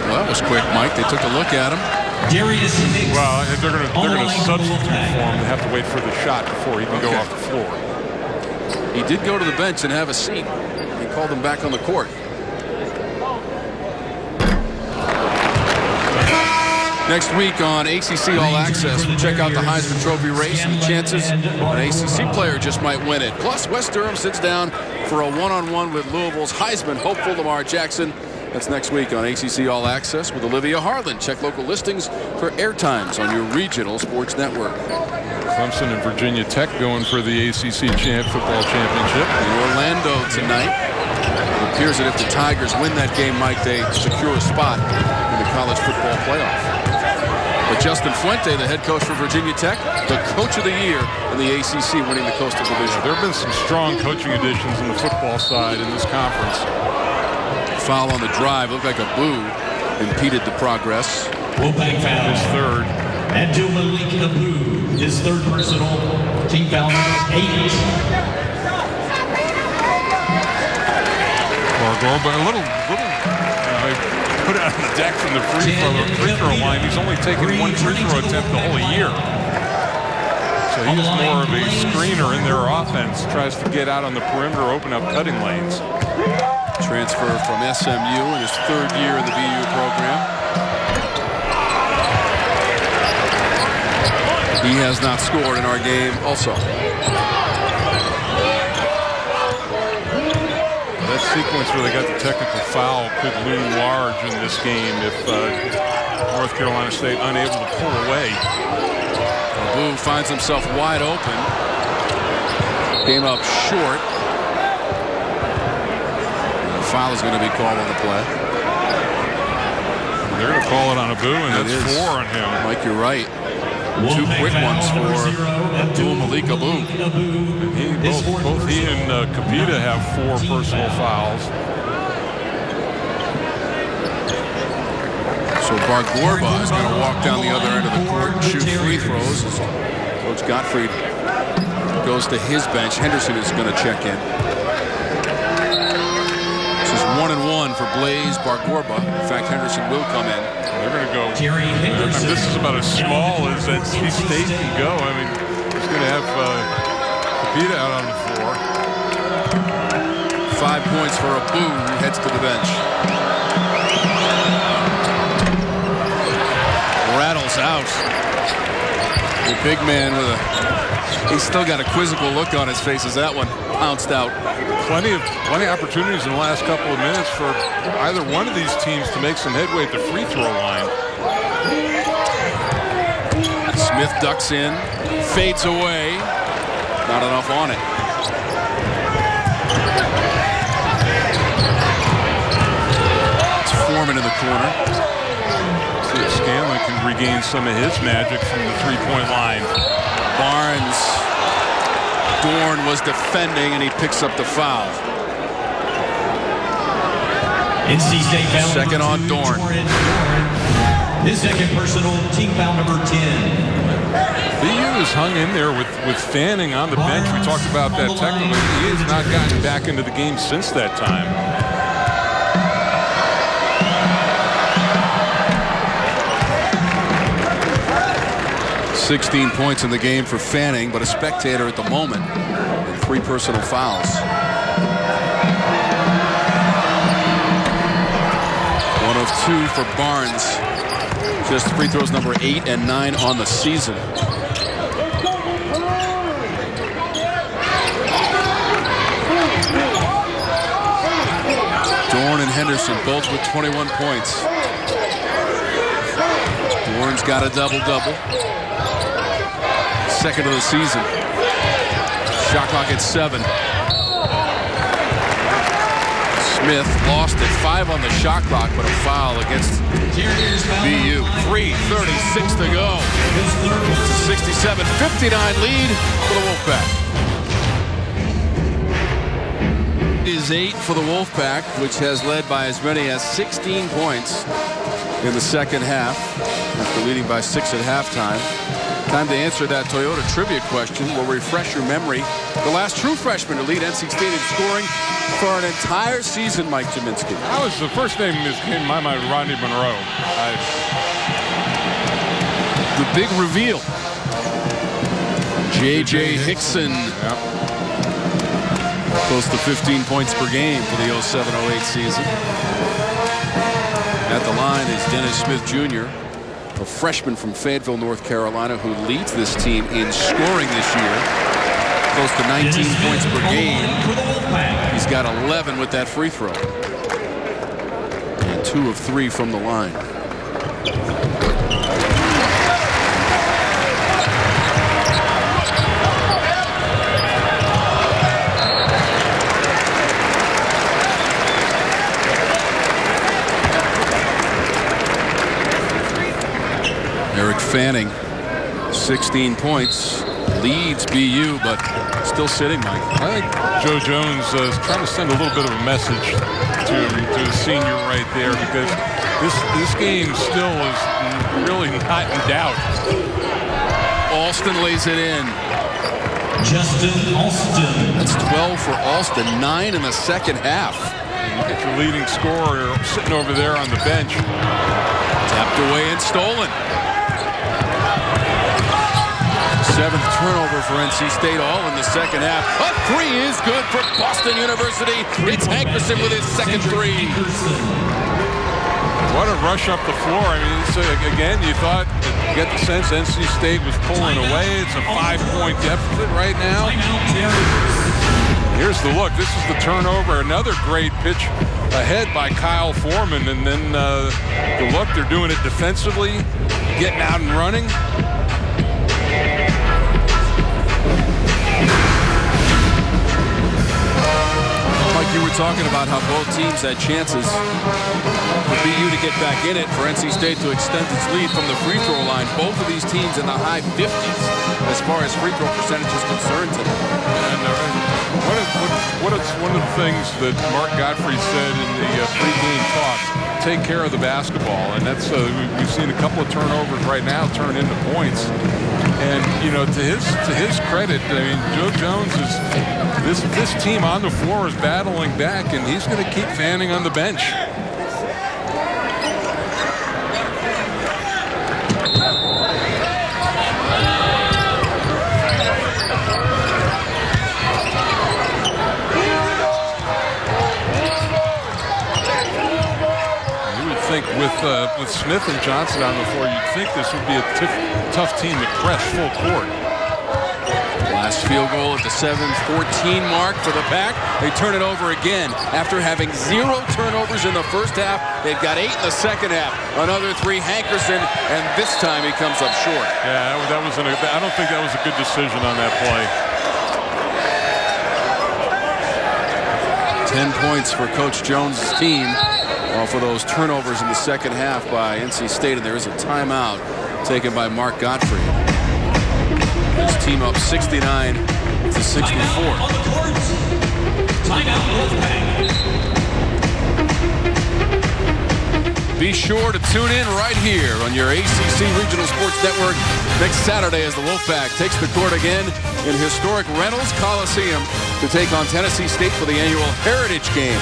Well, that was quick, Mike. They took a look at him. Darius Hicks. Well, if they're going to substitute for him, they have to wait for the shot before he can go off the floor. He did go to the bench and have a seat. He called him back on the court. Next week on ACC All Access, we'll check out the Heisman Trophy race and the chances an ACC player just might win it. Plus, West Durham sits down for a one-on-one with Louisville's Heisman hopeful Lamar Jackson. That's next week on ACC All Access with Olivia Harlan. Check local listings for airtimes on your regional sports network. Clemson and Virginia Tech going for the ACC football championship. In Orlando tonight. It appears that if the Tigers win that game, Mike, they secure a spot in the college football playoff. But Justin Fuente, the head coach for Virginia Tech, the coach of the year in the ACC, winning the Coastal Division. There have been some strong coaching additions on the football side in this conference. Foul on the drive. Looked like a boo impeded the progress. Wolfpack foul. His third. Abdul Malik Abu, his third personal, team foul number 8. But a little put it on the deck from the free throw line. He's only taken 1 free throw attempt the whole year. So he's more of a screener in their offense. Tries to get out on the perimeter, open up cutting lanes. Transfer from SMU in his 3rd year in the BU program. He has not scored in our game also. That sequence where they got the technical foul could loom large in this game if North Carolina State unable to pull away. Abu finds himself wide open. Came up short. The foul is going to be called on the play. They're going to call it on Abu, and that's 4 on him. Mike, you're right. 2 quick ones for Abdul Malik Abu. Both he and Kapita have 4 personal fouls. So Bargorba is going to walk down the other end of the court and shoot free throws. Coach Coach Gottfried goes to his bench. Henderson is going to check in. This is 1-1 for Blaze Bargorba. In fact, Henderson will come in. They're going to go. Jerry Henderson. This is about as small as NC State can go. I mean, he's going to have Capita out on the floor. 5 points for Abu, who heads to the bench. Rattles out. The big man with he's still got a quizzical look on his face as that one bounced out. Plenty of opportunities in the last couple of minutes for either one of these teams to make some headway at the free throw line. Smith ducks in, fades away. Not enough on it. It's Foreman in the corner. See if Scanlon can regain some of his magic from the three-point line. Barnes. Dorn was defending, and he picks up the foul. NC State foul. Second on Dorn. His second personal, team foul number 10. BU has hung in there with Fanning on the bench. We talked about that technically. He has not gotten back into the game since that time. 16 points in the game for Fanning, but a spectator at the moment. And 3 personal fouls. 1 of 2 for Barnes. Just free throws number 8 and 9 on the season. Dorn and Henderson both with 21 points. Dorn's got a double-double. Second of the season. Shot clock at 7. Smith lost at 5 on the shot clock, but a foul against BU. 3:36 to go. 67-59 lead for the Wolfpack. Is 8 for the Wolfpack, which has led by as many as 16 points in the second half, after leading by 6 at halftime. Time to answer that Toyota trivia question. We'll refresh your memory. The last true freshman to lead NC State in scoring for an entire season, Mike Jaminski. That was the first name that came to my mind, Rodney Monroe. The big reveal. J.J. Hickson. Yep. Close to 15 points per game for the 07-08 season. At the line is Dennis Smith Jr., a freshman from Fayetteville, North Carolina, who leads this team in scoring this year. Close to 19 points per game. He's got 11 with that free throw. And 2 of 3 from the line. Eric Fanning, 16 points, leads BU, but still sitting, Mike. I think Joe Jones is trying to send a little bit of a message to the senior right there, because this game still is really not in doubt. Alston lays it in. Justin Alston. That's 12 for Alston, 9 in the second half. You get your leading scorer sitting over there on the bench. Tapped away and stolen. 7th turnover for NC State, all in the second half. A 3 is good for Boston University. It's Hankerson with his second 3. What a rush up the floor. I mean, again, you thought, you get the sense NC State was pulling away. It's a 5-point deficit right now. Here's the look. This is the turnover. Another great pitch ahead by Kyle Foreman. And then the look, they're doing it defensively, getting out and running. Like you were talking about how both teams had chances for BU to get back in it, for NC State to extend its lead from the free throw line. Both of these teams in the high 50s as far as free throw percentage is concerned today. And one of the things that Mark Gottfried said in the pregame talk, take care of the basketball. And that's we've seen a couple of turnovers right now turn into points. And you know, to his credit, I mean, Joe Jones is this team on the floor is battling back, and he's going to keep fanning on the bench. With Smith and Johnson on the floor, you'd think this would be a tough team to press full court. Last field goal at the 7:14 mark for the Pack. They turn it over again. After having 0 turnovers in the first half, they've got 8 in the second half. Another 3, Hankerson, and this time he comes up short. Yeah, I don't think that was a good decision on that play. 10 points for Coach Jones' team. Off of those turnovers in the second half by NC State, and there is a timeout taken by Mark Gottfried. His team up 69 to 64. On the court. Timeout, Wolfpack. Be sure to tune in right here on your ACC Regional Sports Network next Saturday as the Wolfpack takes the court again in historic Reynolds Coliseum to take on Tennessee State for the annual Heritage Game.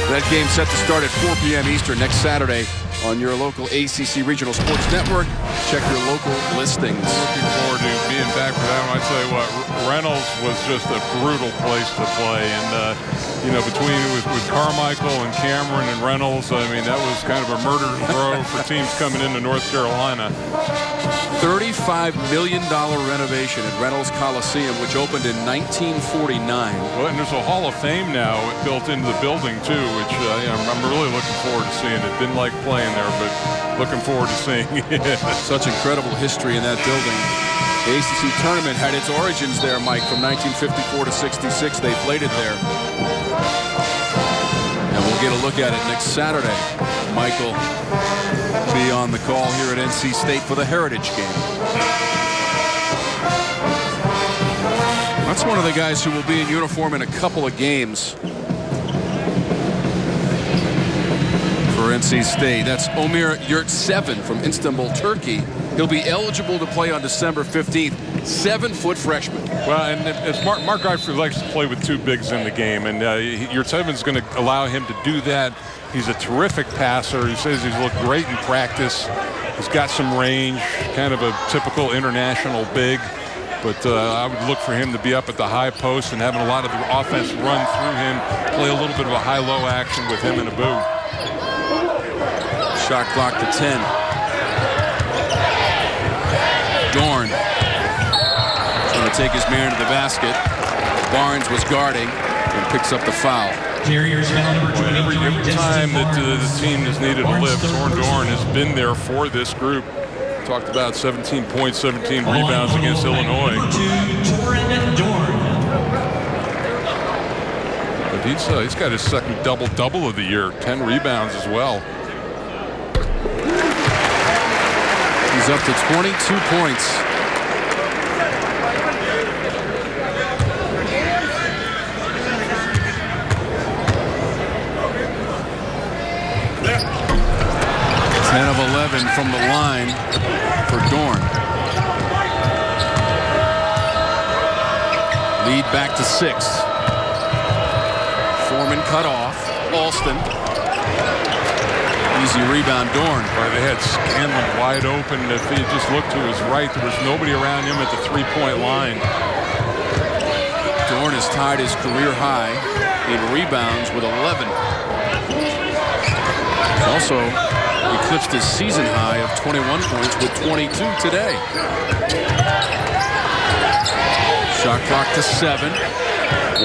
That game set to start at 4 p.m. Eastern next Saturday on your local ACC Regional Sports Network. Check your local listings. Looking forward to being back for that one. I tell you what, Reynolds was just a brutal place to play, and you know, between with Carmichael and Cameron and Reynolds, I mean, that was kind of a murder's row for teams coming into North Carolina. $35 million renovation at Reynolds Coliseum, which opened in 1949. Well, and there's a Hall of Fame now built into the building, too, which I'm really looking forward to seeing it. Didn't like playing there, but looking forward to seeing it. Such incredible history in that building. The ACC tournament had its origins there, Mike, from 1954 to 66. They played it there. And we'll get a look at it next Saturday. Michael be on the call here at NC State for the Heritage Game. That's one of the guys who will be in uniform in a couple of games for NC State. That's Omir Yurtseven from Istanbul, Turkey. He'll be eligible to play on December 15th. 7-foot freshman. Well, and it's Mark Gottfried likes to play with 2 bigs in the game, and Yurtseven's going to allow him to do that. He's a terrific passer. He says he's looked great in practice. He's got some range, kind of a typical international big. But I would look for him to be up at the high post and having a lot of the offense run through him, play a little bit of a high-low action with him in a boot. Shot clock to 10. Dorn trying to take his man to the basket. Barnes was guarding and picks up the foul. Terriers foul number 23. Every time that the team has needed a lift, Dorn has been there for this group. Talked about 17 points, 17 rebounds against Illinois. But he's got his second double-double of the year, 10 rebounds as well. He's up to 22 points. Of 11 from the line for Dorn. Lead back to 6. Foreman cut off. Alston. Easy rebound, Dorn. Right, they had Scanlon wide open. If he just looked to his right, there was nobody around him at the three-point line. Dorn has tied his career high in rebounds with 11. Also eclipsed his season high of 21 points with 22 today. Shot clock to 7.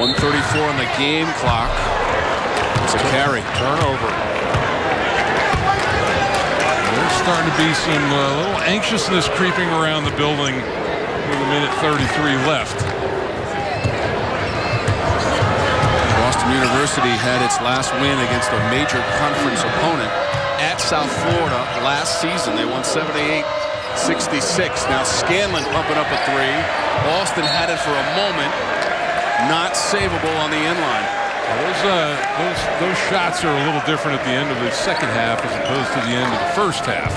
1:34 on the game clock. It's a carry. Turnover. There's starting to be some little anxiousness creeping around the building with a minute 33 left. Boston University had its last win against a major conference opponent at South Florida last season. They won 78-66. Now Scanlon pumping up a 3. Alston had it for a moment. Not savable on the end line. Those shots are a little different at the end of the second half as opposed to the end of the first half.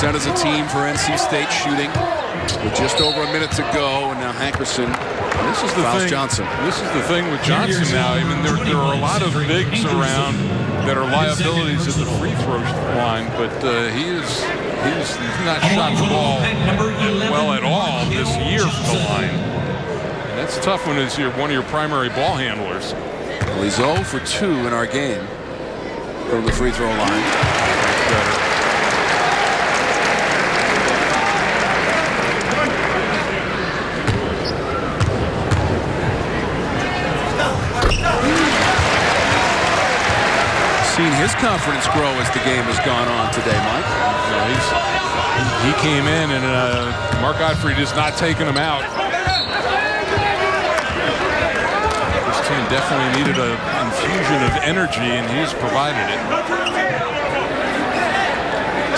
40% as a team for NC State shooting with just over a minute to go, and now Hankerson fouls Johnson. This is the thing with Johnson now. I mean, there are a lot of bigs around that are liabilities at the free throw line, but he's not shot the ball well at all this year from the line. And that's tough when it's one of your primary ball handlers. Well, he's 0 for 2 in our game from the free throw line. Better. Seen his confidence grow as the game has gone on today, Mike. He came in, and Mark Gottfried is not taking him out. This team definitely needed an infusion of energy, and he's provided it.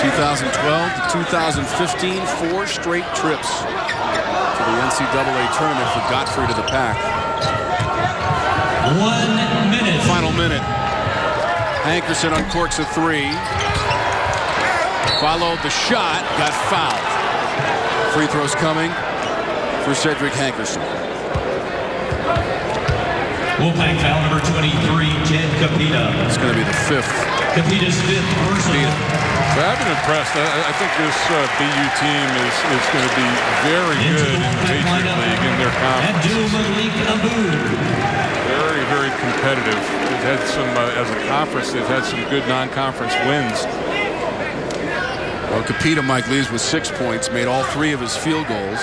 2012 to 2015, 4 straight trips to the NCAA tournament for Gottfried of the Pack. 1 minute. Final minute. Hankerson uncorks a 3. Followed the shot, got fouled. Free throws coming for Cedric Hankerson. Wolfpack foul number 23, Ted Capita. It's going to be the 5th. Capita's 5th personal. But I've been impressed. I think this BU team is going to be very good in the Patriot League in their conference. Very, very competitive. They've had some, as a conference, they've had some good non-conference wins. Well, Capita, Mike, leaves with 6 points, made all 3 of his field goals,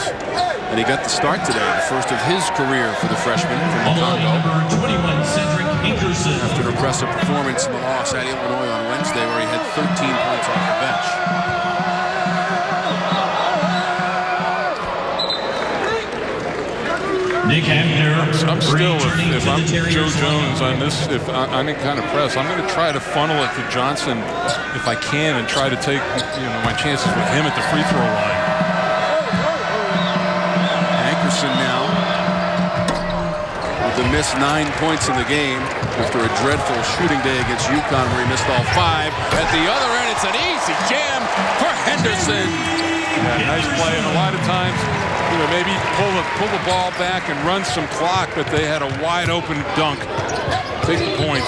and he got the start today, the first of his career for the freshman from the Congo. Number 21, Cedric Hankerson. After an impressive performance in the loss at Illinois on Wednesday, where he had 13 points off the bench. Nick Havner. I'm still, if I'm Joe Jones on this, if I'm in kind of press, I'm going to try to funnel it to Johnson if I can, and try to take my chances with him at the free throw line. Hankerson now with the missed 9 points in the game after a dreadful shooting day against UConn, where he missed all 5. At the other end, it's an easy jam for Henderson. Yeah, nice play, and a lot of times, maybe pull the ball back and run some clock, but they had a wide open dunk. Take the points.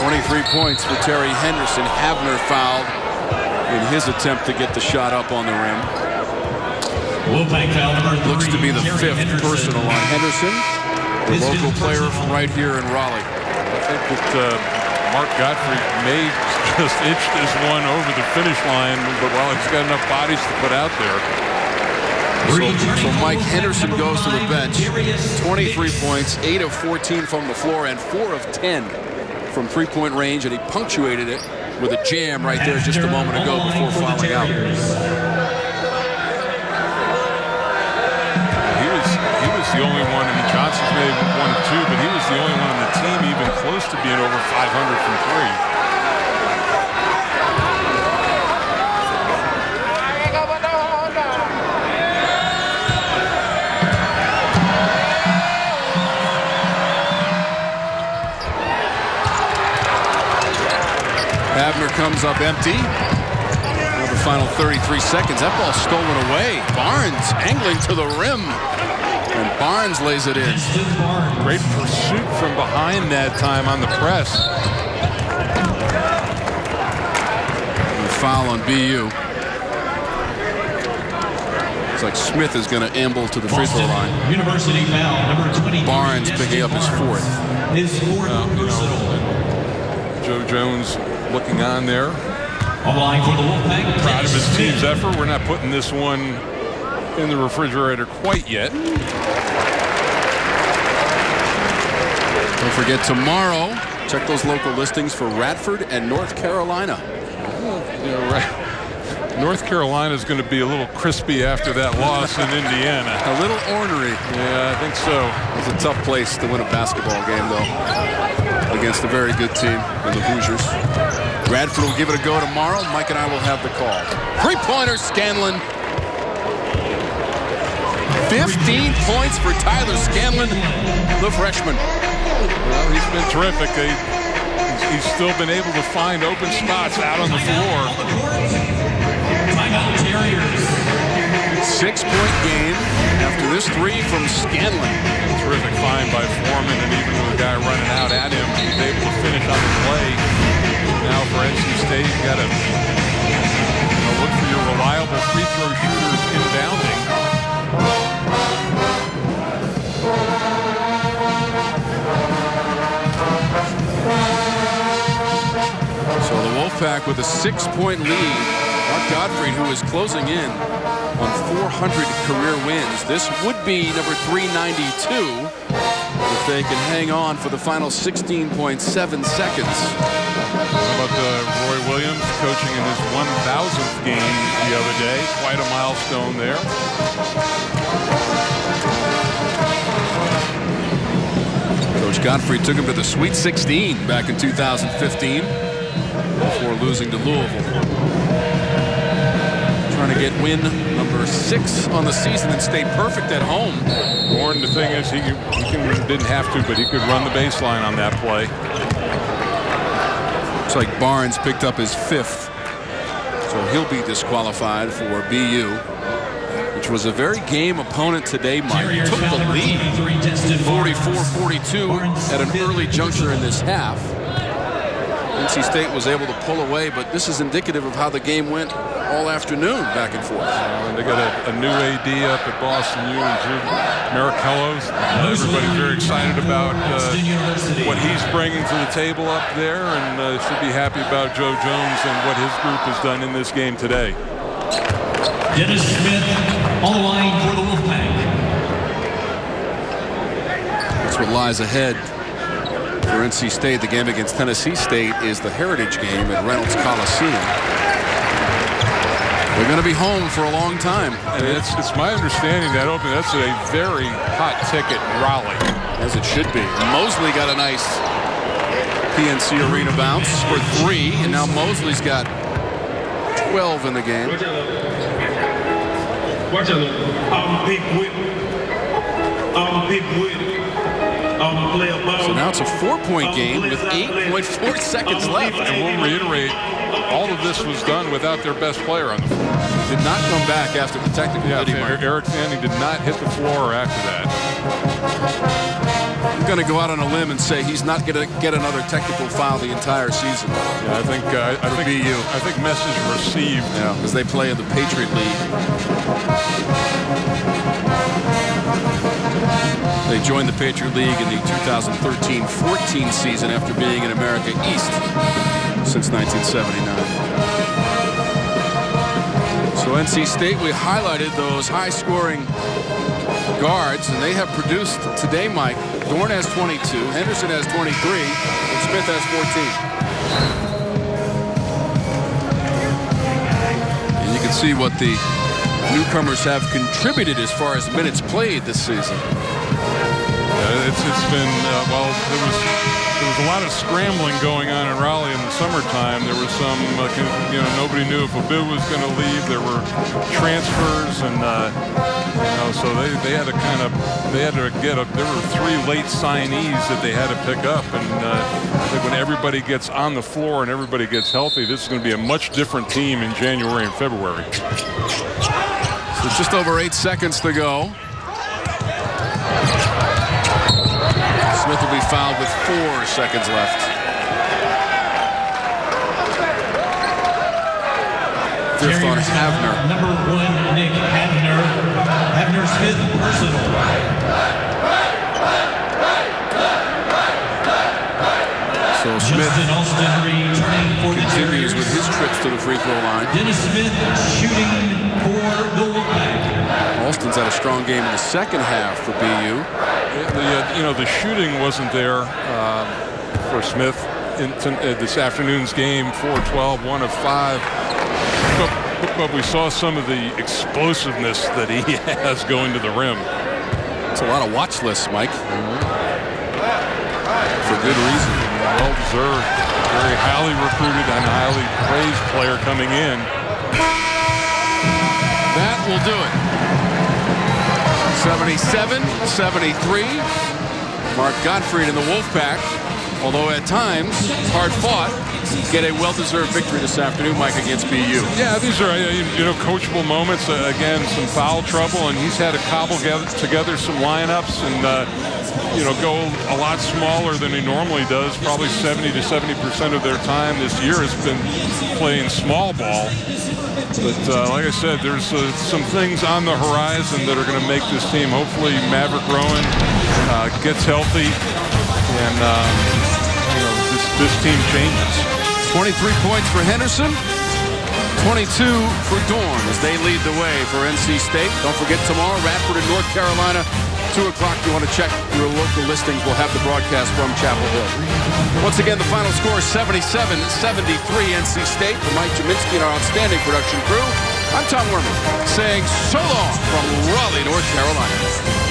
23 points for Terry Henderson. Havner fouled in his attempt to get the shot up on the rim. Looks to be the 5th personal on Henderson, the local player from right here in Raleigh. I think that Mark Gottfried may just inch this one over the finish line, but he's got enough bodies to put out there. So Mike Henderson goes to the bench. 23 points, 8 of 14 from the floor, and 4 of 10 from three-point range, and he punctuated it with a jam right there just a moment ago before fouling out. He was the only one. I mean, Johnson's made 1 or 2, but he was the only one on the team even close to being over 500 from 3. Havner comes up empty. Well, the final 33 seconds. That ball stolen away. Barnes angling to the rim. And Barnes lays it in. Great pursuit from behind that time on the press. And foul on BU. It's like Smith is going to amble to the free throw line. University foul, number 20. Barnes picking up his 4th. His 4th personal. Joe Jones looking on there. On the line for the Wolfpack. Proud of his team's effort. We're not putting this one in the refrigerator quite yet. Don't forget tomorrow, check those local listings for Radford and North Carolina. North Carolina is going to be a little crispy after that loss in Indiana. A little ornery. Yeah, I think so. It's a tough place to win a basketball game, though, against a very good team in the Hoosiers. Radford will give it a go tomorrow. Mike and I will have the call. Three-pointer, Scanlon. 15 points for Tyler Scanlon, the freshman. Well, he's been terrific. He's he's still been able to find open spots out on the floor. Timeout, Terriers. 6-point game after this three from Scanlon. Terrific find by Foreman, and even with the guy running out at him, he's able to finish on the play. Now for NC State, you got to look for your reliable free throw shooters inbounding. So the Wolfpack with a 6-point lead. Mark Gottfried, who is closing in on 400 career wins. This would be number 392 if they can hang on for the final 16.7 seconds. How about Roy Williams coaching in his 1,000th game the other day? Quite a milestone there. Coach Gottfried took him to the Sweet 16 back in 2015 before losing to Louisville. Trying to get win number 6 on the season and stay perfect at home. Warren, the thing is, he didn't have to, but he could run the baseline on that play. Looks like Barnes picked up his 5th, so he'll be disqualified for BU, which was a very game opponent today. Mike took the lead 44-42 at an early juncture in this half. NC State was able to pull away, but this is indicative of how the game went all afternoon, back and forth. And they got a new AD up at Boston U, Maricello's. Everybody's very excited about what he's bringing to the table up there, and should be happy about Joe Jones and what his group has done in this game today. Dennis Smith on the line for the Wolfpack. That's what lies ahead for NC State. The game against Tennessee State is the Heritage game at Reynolds Coliseum. They're going to be home for a long time. And it's my understanding that that's a very hot ticket in Raleigh. As it should be. Mosley got a nice PNC Arena bounce for 3, and now Mosley's got 12 in the game. Watch out. So now it's a 4-point game with 8.4 seconds left. And we'll reiterate, all of this was done without their best player on the floor. Did not come back after the technical. Eric Fanning did not hit the floor after that. I'm going to go out on a limb and say he's not going to get another technical foul the entire season. Yeah, I think message received. Yeah, because they play in the Patriot League. They joined the Patriot League in the 2013-14 season after being in America East since 1979. So NC State, we highlighted those high-scoring guards, and they have produced today, Mike. Dorn has 22, Henderson has 23, and Smith has 14. And you can see what the newcomers have contributed as far as minutes played this season. It's been, well, there was a lot of scrambling going on in Raleigh in the summertime. There was some, nobody knew if Abu was going to leave. There were transfers, and so they had to there were 3 late signees that they had to pick up, and I think when everybody gets on the floor and everybody gets healthy, this is going to be a much different team in January and February. So just over 8 seconds to go. Smith will be fouled with 4 seconds left. Fifth on Havner. Number 1, Nick Havner. Havner Smith, personal. So Smith continues with his trips to the free throw line. Dennis Smith shooting for the Wolfpack. Alston's had a strong game in the second half for BU. The shooting wasn't there for Smith in this afternoon's game. 4-12, 1 of 5. But we saw some of the explosiveness that he has going to the rim. It's a lot of watch lists, Mike. For good reason. Well deserved. Very highly recruited and highly praised player coming in. That will do it. 77-73. Mark Gottfried in the Wolfpack although at times hard fought, get a well-deserved victory this afternoon, Mike, against BU. Yeah, these are, coachable moments. Again, some foul trouble, and he's had to cobble together some lineups and, go a lot smaller than he normally does. Probably 70 to 70% of their time this year has been playing small ball. But like I said, there's some things on the horizon that are going to make this team, hopefully Maverick Rowan gets healthy, and this team changes. 23 points for Henderson, 22 for Dorn as they lead the way for NC State. Don't forget tomorrow, Radford in North Carolina, 2 o'clock. You want to check your local listings. We'll have the broadcast from Chapel Hill. Once again, the final score is 77-73 NC State. For Mike Jaminski and our outstanding production crew, I'm Tom Werman saying so long from Raleigh, North Carolina.